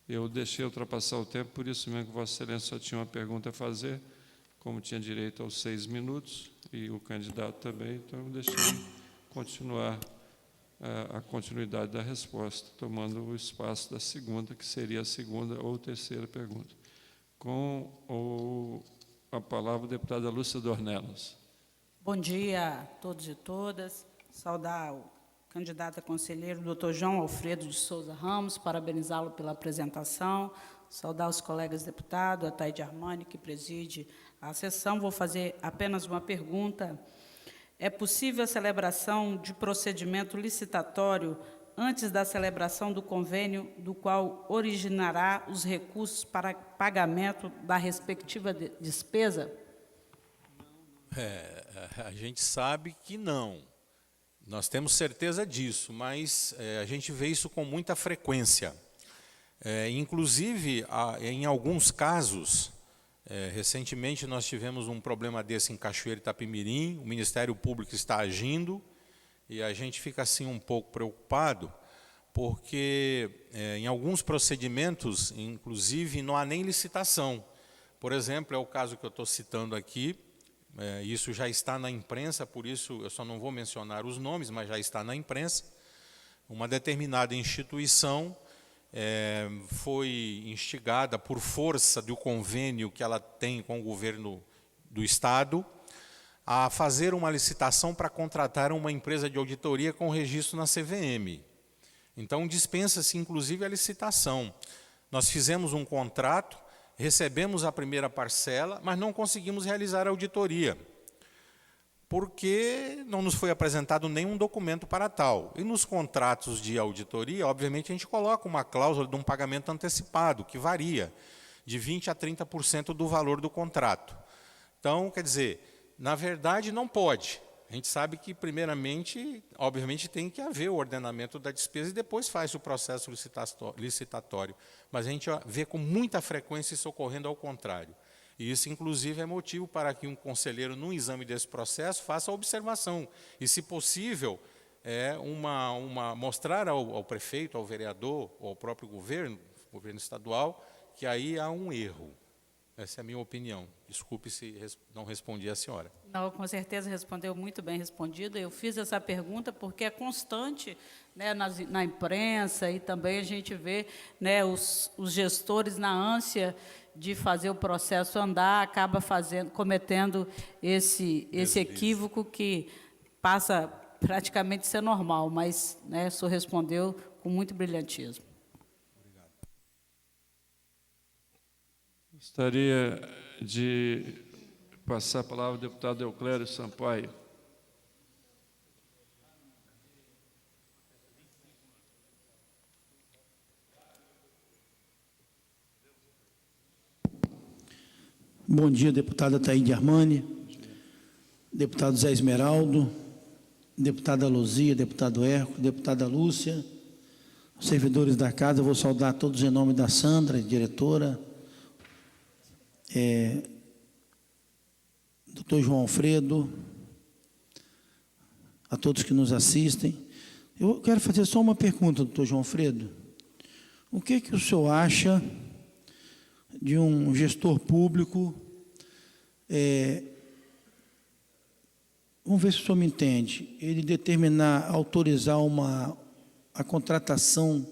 Eu deixei ultrapassar o tempo, por isso mesmo que Vossa Excelência só tinha uma pergunta a fazer, como tinha direito aos 6 minutos, e o candidato também, então eu deixei continuar a continuidade da resposta, tomando o espaço da segunda, que seria a segunda ou terceira pergunta. Com a palavra, a deputada Lúcia Dornelas. Bom dia a todos e todas. Saudar o candidato a conselheiro, doutor João Alfredo de Souza Ramos, parabenizá-lo pela apresentação, saudar os colegas deputados, a Ataíde Rahmani, que preside a sessão. Vou fazer apenas uma pergunta. É possível a celebração de procedimento licitatório antes da celebração do convênio, do qual originará os recursos para pagamento da respectiva despesa? A gente sabe que não. Nós temos certeza disso, mas a gente vê isso com muita frequência. Inclusive, em alguns casos... recentemente nós tivemos um problema desse em Cachoeira Itapemirim, o Ministério Público está agindo e a gente fica assim um pouco preocupado, porque em alguns procedimentos, inclusive, não há nem licitação. Por exemplo, é o caso que eu estou citando aqui, isso já está na imprensa, por isso eu só não vou mencionar os nomes, mas já está na imprensa. Uma determinada instituição foi instigada por força do convênio que ela tem com o governo do Estado a fazer uma licitação para contratar uma empresa de auditoria com registro na CVM. Então, dispensa-se, inclusive, a licitação. Nós fizemos um contrato, recebemos a primeira parcela, mas não conseguimos realizar a auditoria, porque não nos foi apresentado nenhum documento para tal. E nos contratos de auditoria, obviamente, a gente coloca uma cláusula de um pagamento antecipado, que varia de 20% a 30% do valor do contrato. Então, quer dizer, na verdade, não pode. A gente sabe que, primeiramente, obviamente, tem que haver o ordenamento da despesa e depois faz o processo licitatório. Mas a gente vê com muita frequência isso ocorrendo ao contrário. E isso, inclusive, é motivo para que um conselheiro, num exame desse processo, faça a observação. E, se possível, mostrar ao prefeito, ao vereador, ou ao próprio governo estadual, que aí há um erro. Essa é a minha opinião. Desculpe se não respondi à senhora. Não, com certeza respondeu muito bem respondido. Eu fiz essa pergunta porque é constante, né, na imprensa, e também a gente vê, né, os gestores, na ânsia de fazer o processo andar, acaba cometendo esse equívoco que passa praticamente a ser normal, mas, né, o senhor respondeu com muito brilhantismo. Gostaria de passar a palavra ao deputado Euclério Sampaio. Bom dia, deputada Taíde Armani, deputado Zé Esmeraldo, deputada Luzia, deputado Hércules, deputada Lúcia, os servidores da casa. Eu vou saudar todos em nome da Sandra, diretora, doutor João Alfredo, a todos que nos assistem. Eu quero fazer só uma pergunta, doutor João Alfredo. O que o senhor acha de um gestor público, vamos ver se o senhor me entende, ele autorizar a contratação,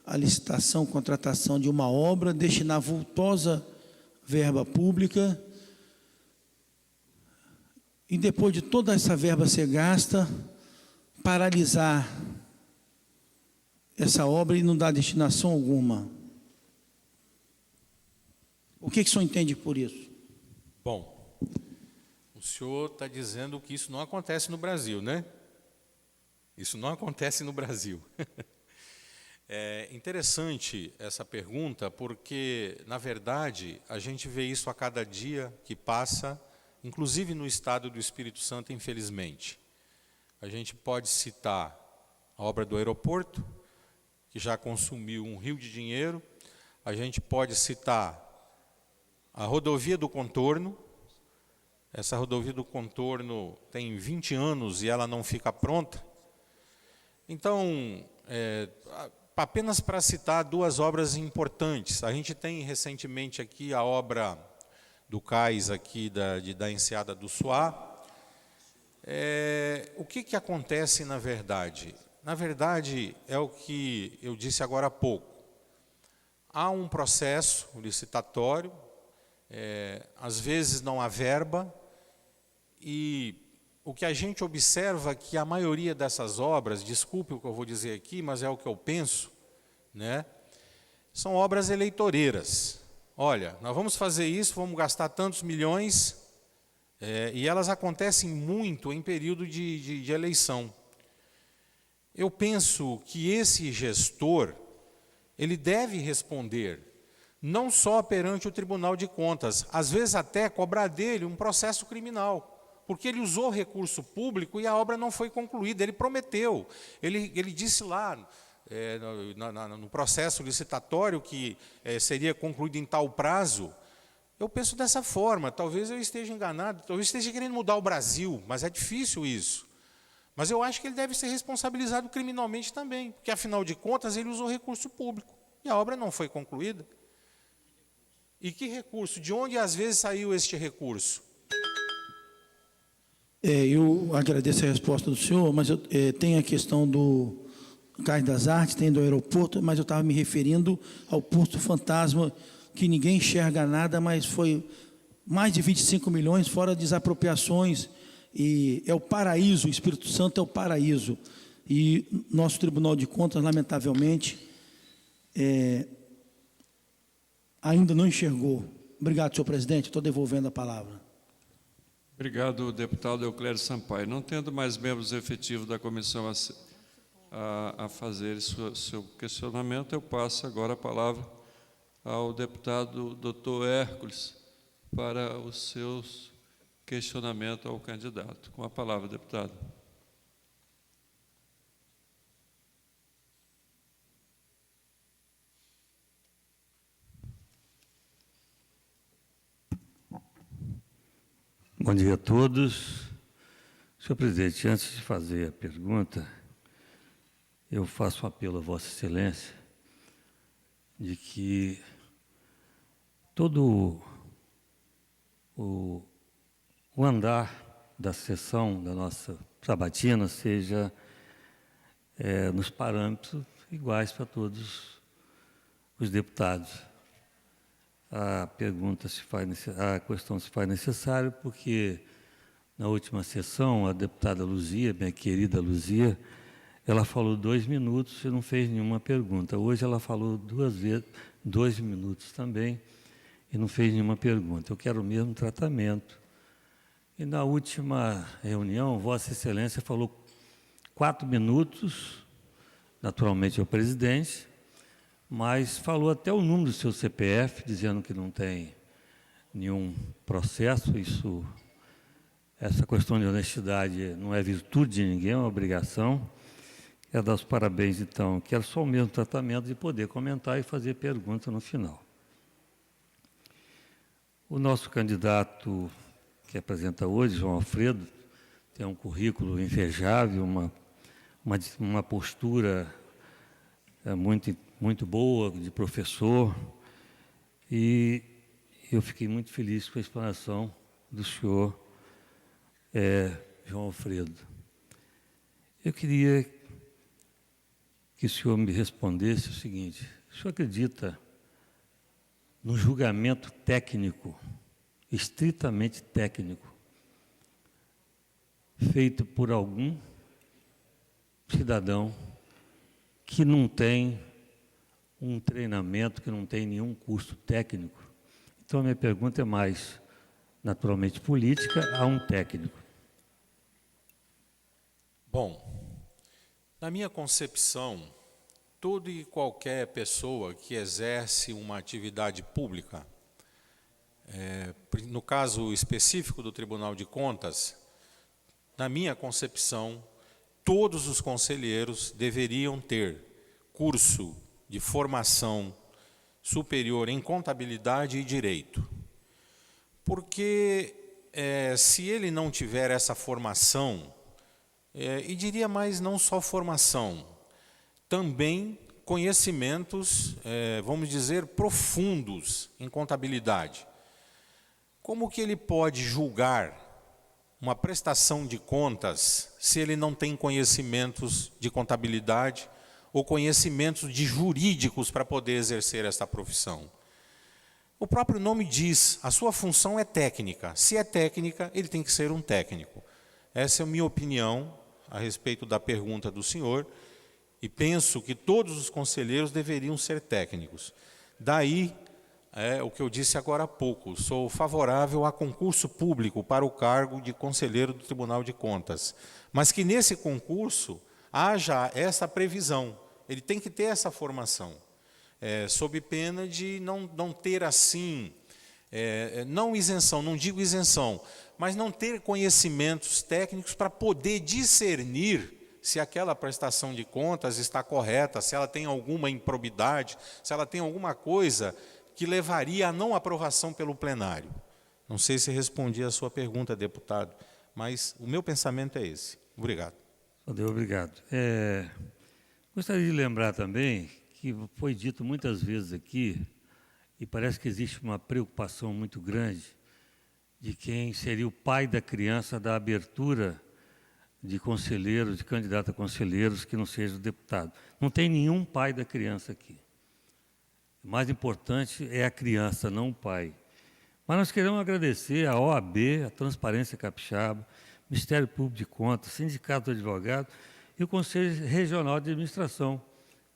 a licitação, contratação de uma obra, destinar vultosa verba pública, e depois de toda essa verba ser gasta, paralisar essa obra e não dar destinação alguma? O que o senhor entende por isso? Bom, o senhor está dizendo que isso não acontece no Brasil, né? Isso não acontece no Brasil. É interessante essa pergunta, porque, na verdade, a gente vê isso a cada dia que passa, inclusive no estado do Espírito Santo, infelizmente. A gente pode citar a obra do aeroporto, que já consumiu um rio de dinheiro. A gente pode citar a rodovia do contorno. Essa rodovia do contorno tem 20 anos e ela não fica pronta. Então, apenas para citar duas obras importantes, a gente tem recentemente aqui a obra do cais aqui da Enseada do Suá. O que acontece na verdade? Na verdade, é o que eu disse agora há pouco. Há um processo licitatório, às vezes não há verba, e o que a gente observa é que a maioria dessas obras, desculpe o que eu vou dizer aqui, mas é o que eu penso, né, são obras eleitoreiras. Olha, nós vamos fazer isso, vamos gastar tantos milhões, e elas acontecem muito em período de eleição. Eu penso que esse gestor, ele deve responder, não só perante o Tribunal de Contas, às vezes até cobrar dele um processo criminal, porque ele usou recurso público e a obra não foi concluída. Ele prometeu, ele disse lá no processo licitatório que seria concluído em tal prazo. Eu penso dessa forma, talvez eu esteja enganado, talvez esteja querendo mudar o Brasil, mas é difícil isso. Mas eu acho que ele deve ser responsabilizado criminalmente também, porque, afinal de contas, ele usou recurso público e a obra não foi concluída. E que recurso? De onde, às vezes, saiu este recurso? Eu agradeço a resposta do senhor, mas tem a questão do Cais das Artes, tem do aeroporto, mas eu estava me referindo ao Porto Fantasma, que ninguém enxerga nada, mas foi mais de 25 milhões, fora desapropriações, e é o paraíso, o Espírito Santo é o paraíso. E nosso Tribunal de Contas, lamentavelmente, ainda não enxergou. Obrigado, senhor presidente, estou devolvendo a palavra. Obrigado, deputado Euclério Sampaio. Não tendo mais membros efetivos da comissão a fazer seu questionamento, eu passo agora a palavra ao deputado doutor Hércules para os seus questionamentos ao candidato. Com a palavra, deputado. Bom dia a todos. Senhor presidente, antes de fazer a pergunta, eu faço um apelo a Vossa Excelência de que todo o andar da sessão da nossa sabatina seja nos parâmetros iguais para todos os deputados. A questão se faz necessária porque na última sessão a deputada Luzia, minha querida Luzia, ela falou 2 minutos e não fez nenhuma pergunta. Hoje ela falou 2 minutos também e não fez nenhuma pergunta. Eu quero o mesmo tratamento. E na última reunião, Vossa Excelência falou 4 minutos, naturalmente ao presidente, mas falou até o número do seu CPF, dizendo que não tem nenhum processo. Essa questão de honestidade não é virtude de ninguém, é uma obrigação. Quero dar os parabéns, então. Quero só o mesmo tratamento de poder comentar e fazer pergunta no final. O nosso candidato que apresenta hoje, João Alfredo, tem um currículo invejável, uma postura muito boa de professor, e eu fiquei muito feliz com a explanação do senhor João Alfredo. Eu queria que o senhor me respondesse o seguinte: o senhor acredita no julgamento técnico, estritamente técnico, feito por algum cidadão que não tem um treinamento, que não tem nenhum curso técnico? Então, a minha pergunta é mais, naturalmente, política a um técnico. Bom, na minha concepção, toda e qualquer pessoa que exerce uma atividade pública, no caso específico do Tribunal de Contas, na minha concepção, todos os conselheiros deveriam ter curso de formação superior em contabilidade e direito. Porque se ele não tiver essa formação, e diria mais, não só formação, também conhecimentos, vamos dizer, profundos em contabilidade. Como que ele pode julgar uma prestação de contas se ele não tem conhecimentos de contabilidade ou conhecimentos de jurídicos para poder exercer esta profissão? O próprio nome diz, a sua função é técnica. Se é técnica, ele tem que ser um técnico. Essa é a minha opinião a respeito da pergunta do senhor, e penso que todos os conselheiros deveriam ser técnicos. Daí, o que eu disse agora há pouco, sou favorável a concurso público para o cargo de conselheiro do Tribunal de Contas, mas que nesse concurso haja essa previsão, ele tem que ter essa formação, sob pena de não ter assim, não isenção, não digo isenção, mas não ter conhecimentos técnicos para poder discernir se aquela prestação de contas está correta, se ela tem alguma improbidade, se ela tem alguma coisa que levaria à não aprovação pelo plenário. Não sei se respondi a sua pergunta, deputado, mas o meu pensamento é esse. Obrigado. Obrigado. Gostaria de lembrar também que foi dito muitas vezes aqui, e parece que existe uma preocupação muito grande de quem seria o pai da criança da abertura de conselheiros, de candidato a conselheiros que não seja deputado. Não tem nenhum pai da criança aqui. O mais importante é a criança, não o pai. Mas nós queremos agradecer à OAB, à Transparência Capixaba, Ministério Público de Contas, Sindicato de Advogados e o Conselho Regional de Administração,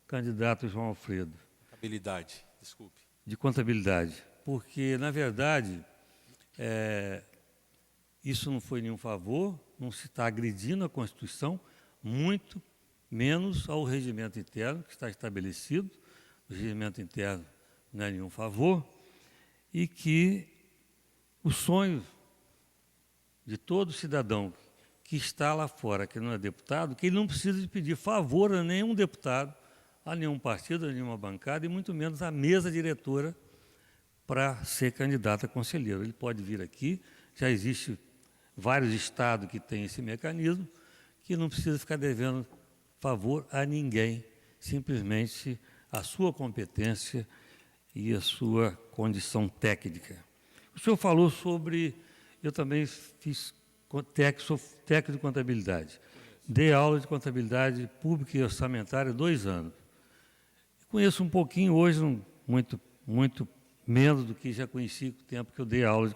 candidato João Alfredo. Contabilidade, desculpe. De contabilidade, porque, na verdade, isso não foi nenhum favor, não se está agredindo a Constituição, muito menos ao regimento interno que está estabelecido. O regimento interno não é nenhum favor, e que o sonho de todo cidadão que está lá fora, que não é deputado, que ele não precisa de pedir favor a nenhum deputado, a nenhum partido, a nenhuma bancada, e muito menos à mesa diretora para ser candidato a conselheiro. Ele pode vir aqui, já existe vários estados que têm esse mecanismo, que não precisa ficar devendo favor a ninguém, simplesmente a sua competência e a sua condição técnica. O senhor falou sobre... Eu também sou técnico de contabilidade. Dei aula de contabilidade pública e orçamentária 2 anos. Conheço um pouquinho hoje, muito menos do que já conheci no tempo que eu dei aula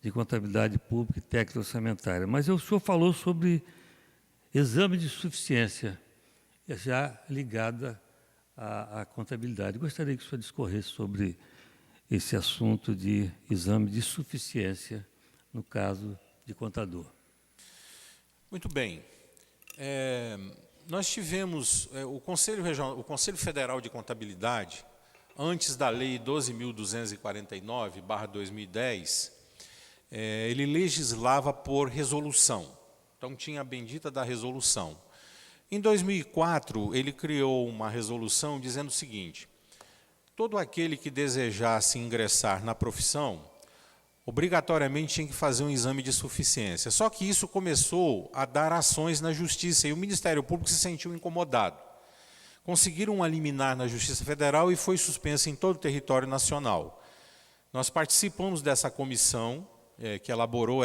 de contabilidade pública e técnica orçamentária. Mas o senhor falou sobre exame de suficiência, já ligada à contabilidade. Gostaria que o senhor discorresse sobre esse assunto de exame de suficiência no caso de contador. Muito bem. Nós tivemos o Conselho Federal de Contabilidade, antes da Lei 12.249/2010, ele legislava por resolução. Então, tinha a bendita da resolução. Em 2004, ele criou uma resolução dizendo o seguinte: todo aquele que desejasse ingressar na profissão, obrigatoriamente tinha que fazer um exame de suficiência. Só que isso começou a dar ações na Justiça e o Ministério Público se sentiu incomodado. Conseguiram uma liminar na Justiça Federal e foi suspensa em todo o território nacional. Nós participamos dessa comissão que elaborou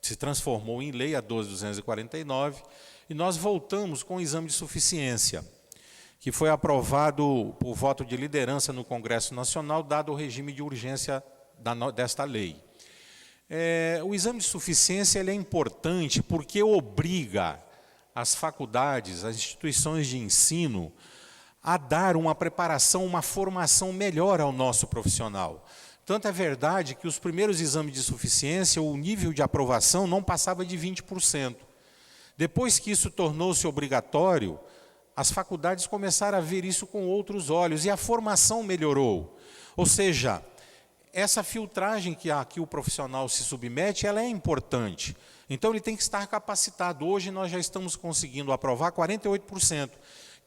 que se transformou em lei, a 12.249, e nós voltamos com o exame de suficiência, que foi aprovado por voto de liderança no Congresso Nacional, dado o regime de urgência desta lei. O exame de suficiência ele é importante porque obriga as faculdades, as instituições de ensino, a dar uma preparação, uma formação melhor ao nosso profissional. Tanto é verdade que os primeiros exames de suficiência, o nível de aprovação não passava de 20%. Depois que isso tornou-se obrigatório, as faculdades começaram a ver isso com outros olhos e a formação melhorou. Ou seja, essa filtragem que o profissional se submete, ela é importante. Então, ele tem que estar capacitado. Hoje, nós já estamos conseguindo aprovar 48%.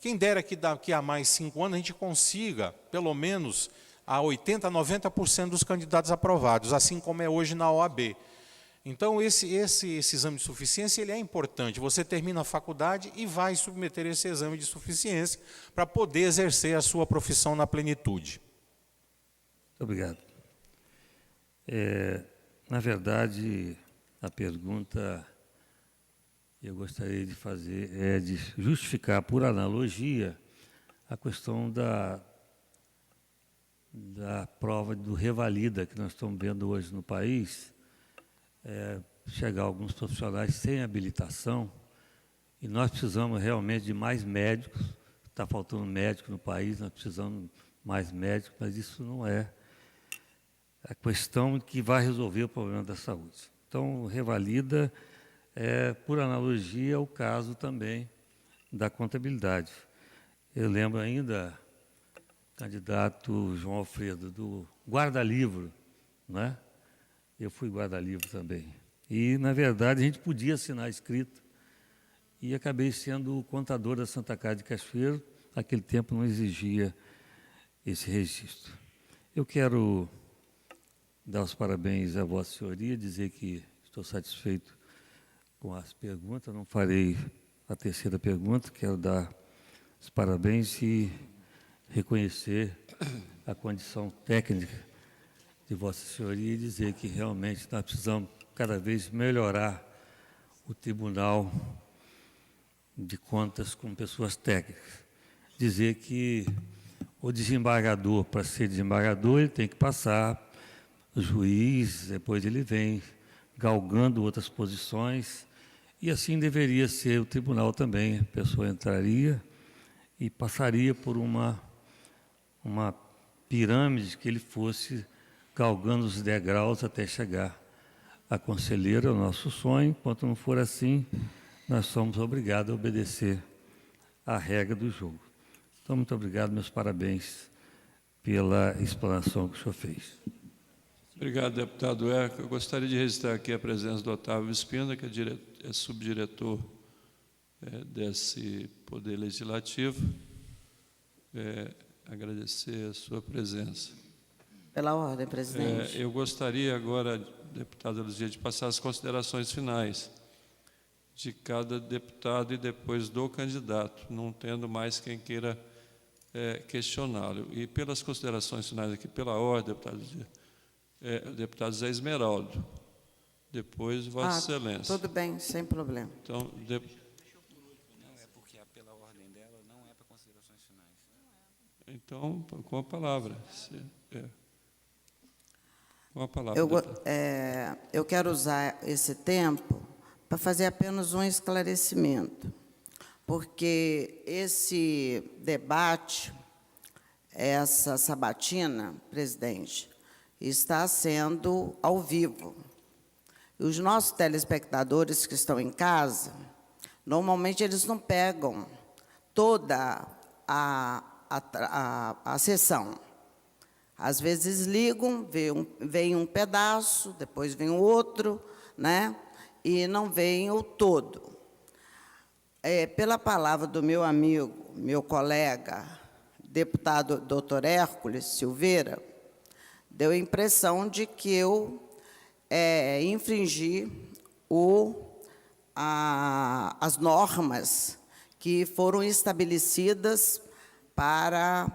Quem dera que daqui a mais 5 anos a gente consiga, pelo menos, a 80%, 90% dos candidatos aprovados, assim como é hoje na OAB. Então, esse exame de suficiência ele é importante. Você termina a faculdade e vai submeter esse exame de suficiência para poder exercer a sua profissão na plenitude. Muito obrigado. Na verdade, a pergunta que eu gostaria de fazer é de justificar, por analogia, a questão da prova do revalida que nós estamos vendo hoje no país, chegar alguns profissionais sem habilitação, e nós precisamos realmente de mais médicos, está faltando médico no país, nós precisamos mais médicos, mas isso não é a questão que vai resolver o problema da saúde. Então, revalida por analogia, o caso também da contabilidade. Eu lembro ainda, candidato João Alfredo, do guarda-livro, né? Eu fui guarda-livro também. E, na verdade, a gente podia assinar escrito e acabei sendo o contador da Santa Casa de Cachoeiro. Naquele tempo não exigia esse registro. Eu quero dar os parabéns à Vossa Senhoria, dizer que estou satisfeito com as perguntas, não farei a terceira pergunta, quero dar os parabéns e reconhecer a condição técnica de Vossa Senhoria e dizer que realmente nós precisamos cada vez melhorar o Tribunal de Contas com pessoas técnicas. Dizer que o desembargador, para ser desembargador, ele tem que passar o juiz, depois ele vem galgando outras posições, e assim deveria ser o tribunal também. A pessoa entraria e passaria por uma pirâmide que ele fosse galgando os degraus até chegar a conselheiro, é o nosso sonho. Enquanto não for assim, nós somos obrigados a obedecer à regra do jogo. Então, muito obrigado, meus parabéns pela explanação que o senhor fez. Obrigado, deputado Eco. Eu gostaria de registrar aqui a presença do Otávio Espina, que é subdiretor desse Poder Legislativo. Agradecer a sua presença. Pela ordem, presidente. Eu gostaria agora, deputada Luzia, de passar as considerações finais de cada deputado e depois do candidato, não tendo mais quem queira questioná-lo. E pelas considerações finais aqui, pela ordem, deputada Luzia, o deputado Zé Esmeraldo. Depois, Vossa Excelência. Tudo bem, sem problema. Então, Não é porque, pela ordem dela, não é para considerações finais. então com a palavra. Com a palavra. Eu quero usar esse tempo para fazer apenas um esclarecimento, porque esse debate, essa sabatina, presidente, está sendo ao vivo. E os nossos telespectadores que estão em casa, normalmente eles não pegam toda a sessão. Às vezes ligam, vem um pedaço, depois vem o outro, né? E não vem o todo. Pela palavra do meu amigo, meu colega, deputado Dr. Hércules Silveira, deu a impressão de que eu infringi as normas que foram estabelecidas para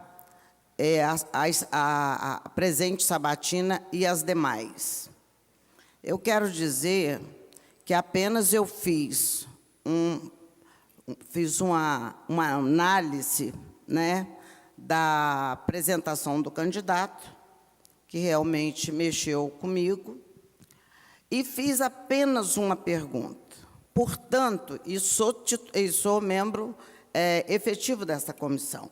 a presente sabatina e as demais. Eu quero dizer que apenas eu fiz uma análise, né, da apresentação do candidato, que realmente mexeu comigo, e fiz apenas uma pergunta. Portanto, sou membro efetivo dessa comissão.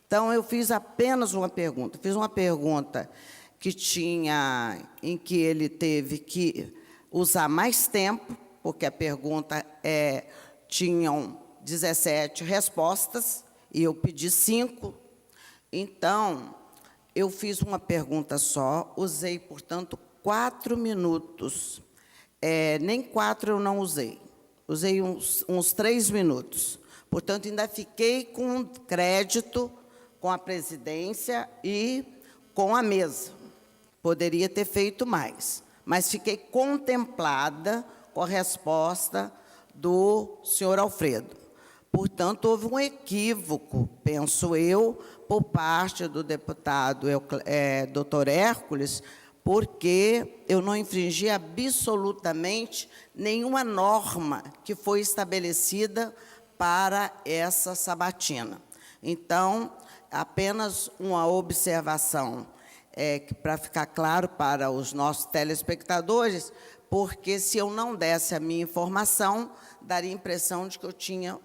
Então, eu fiz apenas uma pergunta. Fiz uma pergunta em que ele teve que usar mais tempo, porque a pergunta tinham 17 respostas, e eu pedi 5. Então, eu fiz uma pergunta só, usei, portanto, 4 minutos. Nem 4 eu não usei. Usei uns 3 minutos. Portanto, ainda fiquei com crédito com a presidência e com a mesa. Poderia ter feito mais, mas fiquei contemplada com a resposta do senhor Alfredo. Portanto, houve um equívoco, penso eu, por parte do deputado Dr. Hércules, porque eu não infringi absolutamente nenhuma norma que foi estabelecida para essa sabatina. Então, apenas uma observação, para ficar claro para os nossos telespectadores, porque se eu não desse a minha informação, daria a impressão de que eu tinha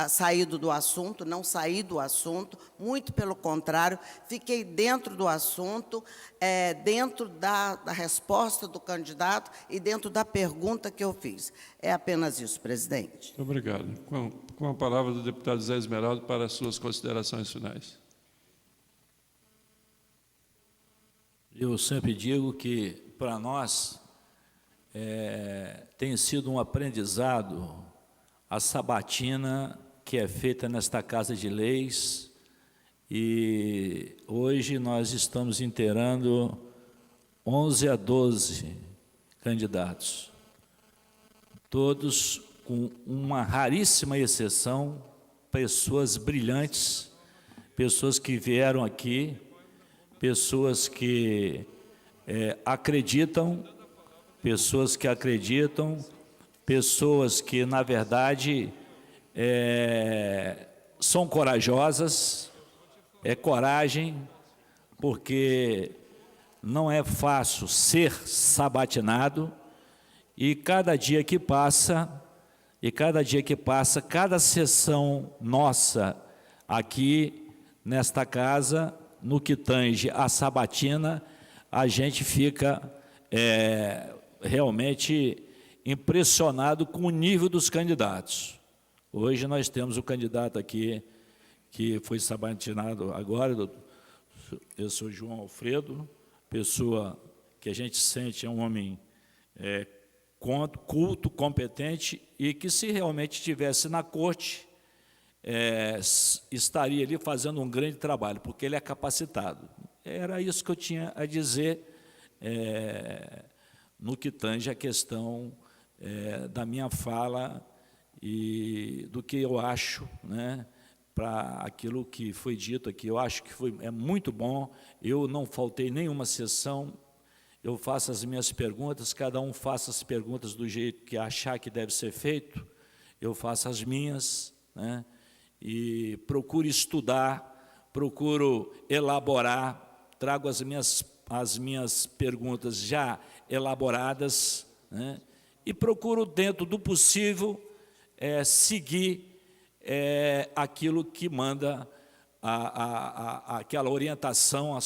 saído do assunto, não saí do assunto, muito pelo contrário, fiquei dentro do assunto, dentro da resposta do candidato e dentro da pergunta que eu fiz. É apenas isso, presidente. Muito obrigado. Com a palavra do deputado Zé Esmeraldo para as suas considerações finais. Eu sempre digo que, para nós, tem sido um aprendizado a sabatina que é feita nesta Casa de Leis, e hoje nós estamos inteirando 11 a 12 candidatos, todos com uma raríssima exceção, pessoas brilhantes, pessoas que vieram aqui, pessoas que acreditam, pessoas que, na verdade, são corajosas, coragem, porque não é fácil ser sabatinado, e cada dia que passa, cada sessão nossa aqui nesta casa, no que tange a sabatina, a gente fica realmente impressionado com o nível dos candidatos. Hoje nós temos o candidato aqui, que foi sabatinado agora, eu sou João Alfredo, pessoa que a gente sente é um homem culto, competente, e que, se realmente estivesse na corte, estaria ali fazendo um grande trabalho, porque ele é capacitado. Era isso que eu tinha a dizer no que tange a questão da minha fala e do que eu acho, né, para aquilo que foi dito aqui. Eu acho que é muito bom, eu não faltei nenhuma sessão, eu faço as minhas perguntas, cada um faça as perguntas do jeito que achar que deve ser feito, eu faço as minhas, né? E procuro estudar, procuro elaborar, trago as minhas perguntas já elaboradas, né? E procuro, dentro do possível, seguir aquilo que manda aquela orientação,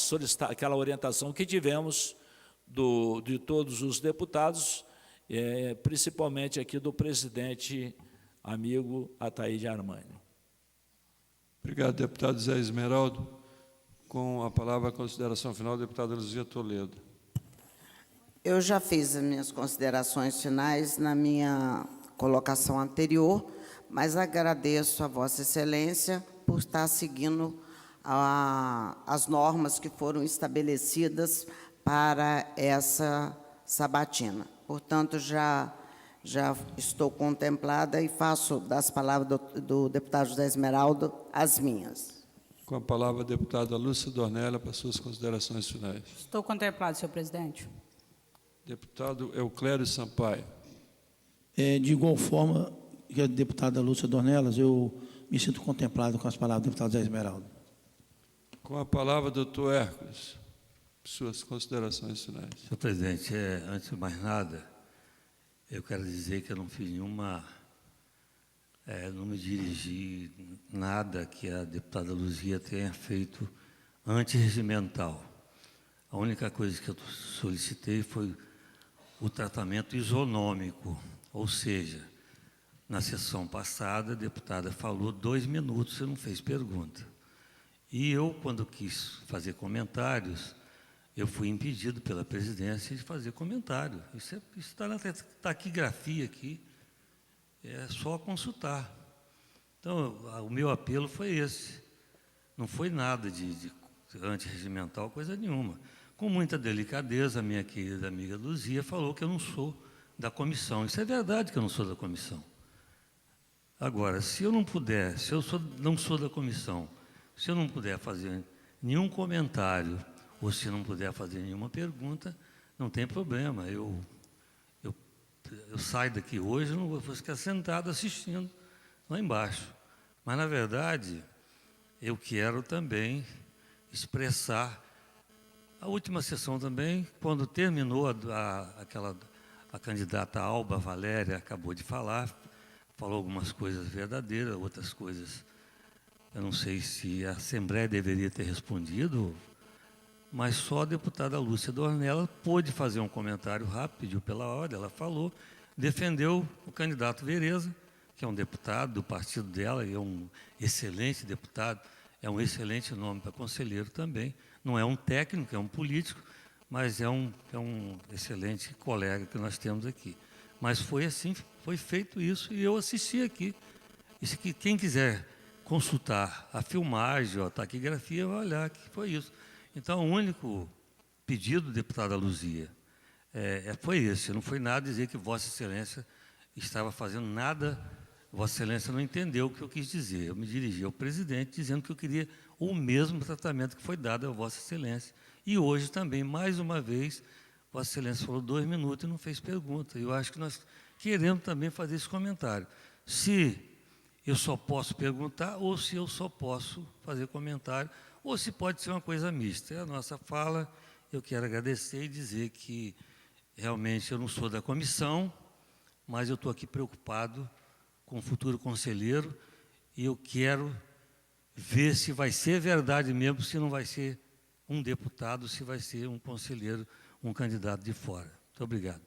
aquela orientação que tivemos de todos os deputados, principalmente aqui do presidente amigo Ataíde Armani. Obrigado, deputado Zé Esmeraldo. Com a palavra, a consideração final, deputada Luzia Toledo. Eu já fiz as minhas considerações finais na minha colocação anterior, mas agradeço a Vossa Excelência por estar seguindo as normas que foram estabelecidas para essa sabatina. Portanto, já estou contemplada e faço das palavras do deputado José Esmeraldo as minhas. Com a palavra, a deputada Lúcia Dornella, para suas considerações finais. Estou contemplado, senhor presidente. Deputado Euclério Sampaio. De igual forma que a deputada Lúcia Dornelas, eu me sinto contemplado com as palavras do deputado Zé Esmeraldo. Com a palavra, doutor Hércules, suas considerações finais. Senhor presidente, antes de mais nada, eu quero dizer que eu não fiz nenhuma, não me dirigi nada que a deputada Luzia tenha feito antirregimental. A única coisa que eu solicitei foi o tratamento isonômico, ou seja, na sessão passada, a deputada falou 2 minutos e não fez pergunta. E eu, quando quis fazer comentários, eu fui impedido pela presidência de fazer comentário. Isso está na taquigrafia aqui, é só consultar. Então, o meu apelo foi esse. Não foi nada de antirregimental, coisa nenhuma. Com muita delicadeza, a minha querida amiga Luzia falou que eu não sou da comissão. Isso é verdade que eu não sou da comissão. Agora, se eu não puder, se eu não sou da comissão, se eu não puder fazer nenhum comentário, ou se não puder fazer nenhuma pergunta, não tem problema. Eu saio daqui hoje, não vou ficar sentado assistindo lá embaixo. Mas, na verdade, eu quero também expressar a última sessão também, quando terminou a candidata Alba Valéria acabou de falar, falou algumas coisas verdadeiras, outras coisas, eu não sei se a Assembleia deveria ter respondido, mas só a deputada Lúcia Dornella pôde fazer um comentário rápido, pediu pela ordem, ela falou, defendeu o candidato Vereza, que é um deputado do partido dela, e é um excelente deputado, é um excelente nome para conselheiro também, não é um técnico, é um político, mas é um excelente colega que nós temos aqui. Mas foi assim, foi feito isso, e eu assisti aqui. E quem quiser consultar a filmagem, a taquigrafia, vai olhar que foi isso. Então, o único pedido, deputada Luzia, foi esse. Não foi nada dizer que Vossa Excelência estava fazendo nada, Vossa Excelência não entendeu o que eu quis dizer. Eu me dirigi ao presidente dizendo que eu queria o mesmo tratamento que foi dado a Vossa Excelência. E hoje também, mais uma vez, Vossa Excelência falou 2 minutos e não fez pergunta. Eu acho que nós queremos também fazer esse comentário. Se eu só posso perguntar, ou se eu só posso fazer comentário, ou se pode ser uma coisa mista. É a nossa fala. Eu quero agradecer e dizer que realmente eu não sou da comissão, mas eu estou aqui preocupado com o futuro conselheiro e eu quero ver se vai ser verdade mesmo, se não vai ser um deputado, se vai ser um conselheiro, um candidato de fora. Muito obrigado.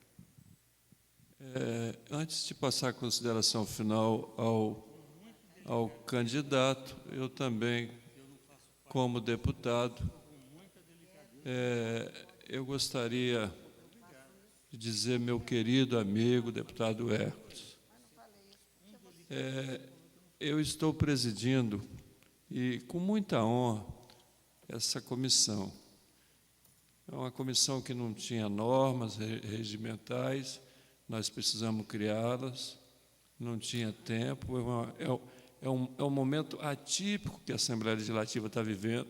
Antes de passar a consideração final ao candidato, eu também, como deputado, eu gostaria de dizer, meu querido amigo, deputado Hércules, eu estou presidindo, e com muita honra, essa comissão. É uma comissão que não tinha normas regimentais, nós precisamos criá-las, não tinha tempo, é um momento atípico que a Assembleia Legislativa está vivendo,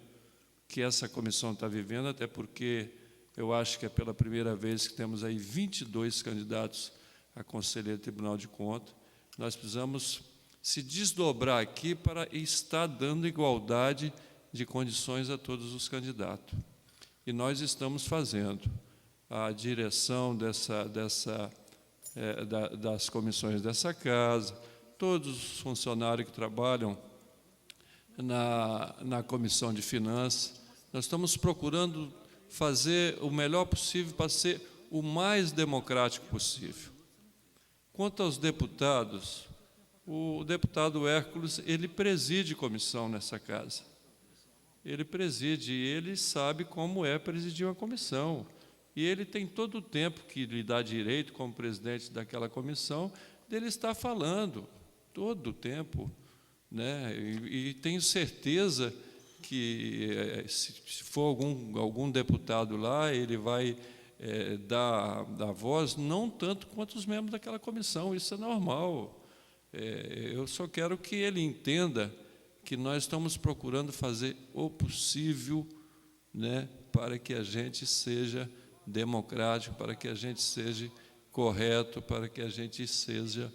que essa comissão está vivendo, até porque Eu acho que é pela primeira vez que temos aí 22 candidatos a conselheiro do Tribunal de Contas. Nós precisamos se desdobrar aqui para estar dando igualdade de condições a todos os candidatos. E nós estamos fazendo. A direção das comissões dessa casa, todos os funcionários que trabalham na Comissão de Finanças, nós estamos procurando fazer o melhor possível para ser o mais democrático possível. Quanto aos deputados, o deputado Hércules, ele preside comissão nessa casa. Ele preside, e ele sabe como é presidir uma comissão. E ele tem todo o tempo que lhe dá direito, como presidente daquela comissão, dele estar falando, todo o tempo, né? E tenho certeza que, se for algum deputado lá, ele vai dar voz, não tanto quanto os membros daquela comissão, isso é normal. Eu só quero que ele entenda que nós estamos procurando fazer o possível, né, para que a gente seja democrático, para que a gente seja correto, para que a gente seja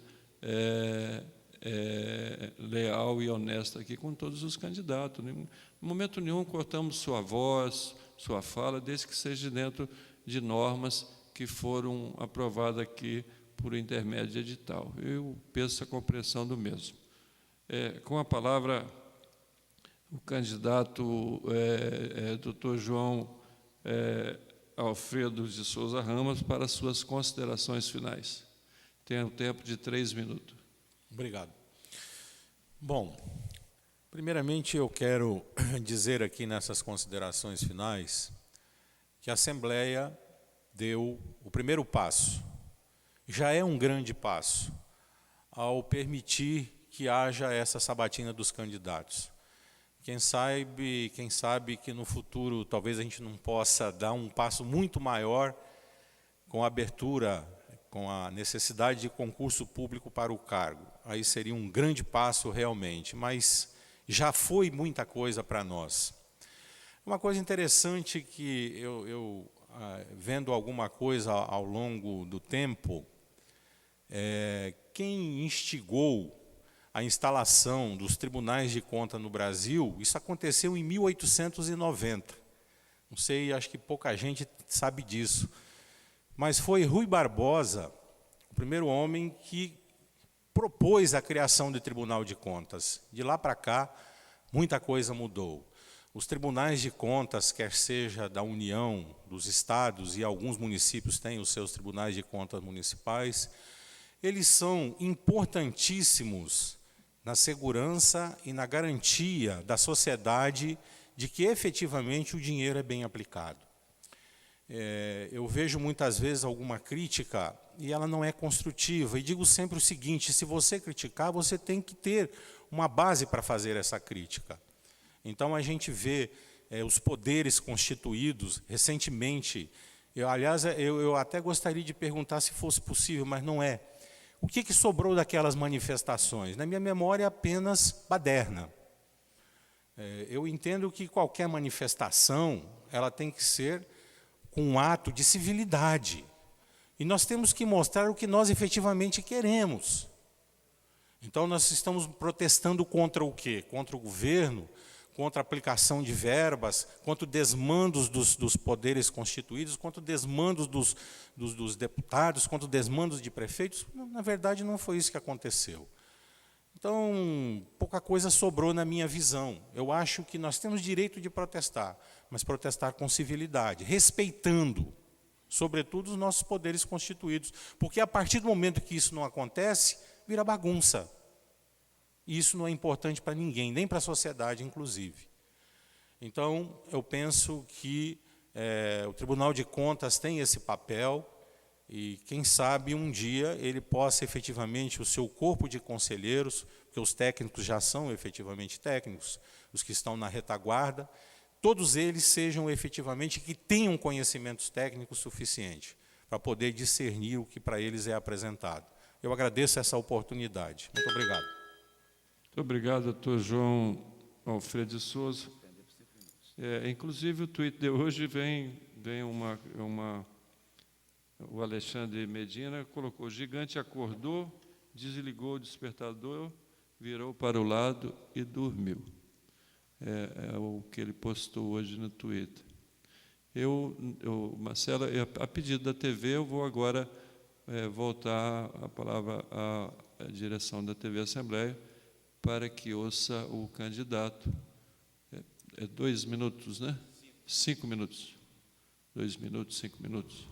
leal e honesto aqui com todos os candidatos. Em momento nenhum cortamos sua voz, sua fala, desde que seja dentro de normas que foram aprovadas aqui por intermédio de edital. Eu peço a compreensão do mesmo. Com a palavra, o candidato Dr. João Alfredo de Souza Ramos para suas considerações finais. Tem um tempo de 3 minutos. Obrigado. Bom, primeiramente eu quero dizer aqui nessas considerações finais que a Assembleia deu o primeiro passo, já é um grande passo, ao permitir que haja essa sabatina dos candidatos. Quem sabe que no futuro talvez a gente não possa dar um passo muito maior com a abertura, com a necessidade de concurso público para o cargo. Aí seria um grande passo realmente, mas já foi muita coisa para nós. Uma coisa interessante que eu vendo alguma coisa ao longo do tempo, quem instigou a instalação dos tribunais de conta no Brasil, isso aconteceu em 1890. Não sei, acho que pouca gente sabe disso. Mas foi Rui Barbosa, o primeiro homem que propôs a criação do Tribunal de Contas. De lá para cá, muita coisa mudou. Os tribunais de contas, quer seja da União, dos estados, e alguns municípios têm os seus tribunais de contas municipais, eles são importantíssimos na segurança e na garantia da sociedade de que efetivamente o dinheiro é bem aplicado. Eu vejo muitas vezes alguma crítica e ela não é construtiva, e digo sempre o seguinte: se você criticar, você tem que ter uma base para fazer essa crítica. Então a gente vê os poderes constituídos recentemente. Aliás, eu até gostaria de perguntar se fosse possível, mas não é. O que sobrou daquelas manifestações? Na minha memória, apenas baderna. Eu entendo que qualquer manifestação ela tem que ser com um ato de civilidade. E nós temos que mostrar o que nós efetivamente queremos. Então, nós estamos protestando contra o quê? Contra o governo, contra a aplicação de verbas, contra o desmandos dos poderes constituídos, contra o desmandos dos deputados, contra o desmandos de prefeitos. Na verdade, não foi isso que aconteceu. Então, pouca coisa sobrou na minha visão. Eu acho que nós temos direito de protestar, mas protestar com civilidade, respeitando, sobretudo, os nossos poderes constituídos. Porque a partir do momento que isso não acontece, vira bagunça. E isso não é importante para ninguém, nem para a sociedade, inclusive. Então, eu penso que o Tribunal de Contas tem esse papel e, quem sabe, um dia ele possa efetivamente, o seu corpo de conselheiros, porque os técnicos já são efetivamente técnicos, os que estão na retaguarda, todos eles sejam efetivamente, que tenham conhecimentos técnicos suficientes para poder discernir o que para eles é apresentado. Eu agradeço essa oportunidade. Muito obrigado. Muito obrigado, doutor João Alfredo de Souza. Inclusive, o tweet de hoje vem vem o Alexandre Medina colocou: o gigante acordou, desligou o despertador, virou para o lado e dormiu. É o que ele postou hoje no Twitter. Marcela, a pedido da TV, eu vou agora voltar a palavra à direção da TV Assembleia para que ouça o candidato. 2 minutos, né? 5 minutos. 2 minutos, 5 minutos.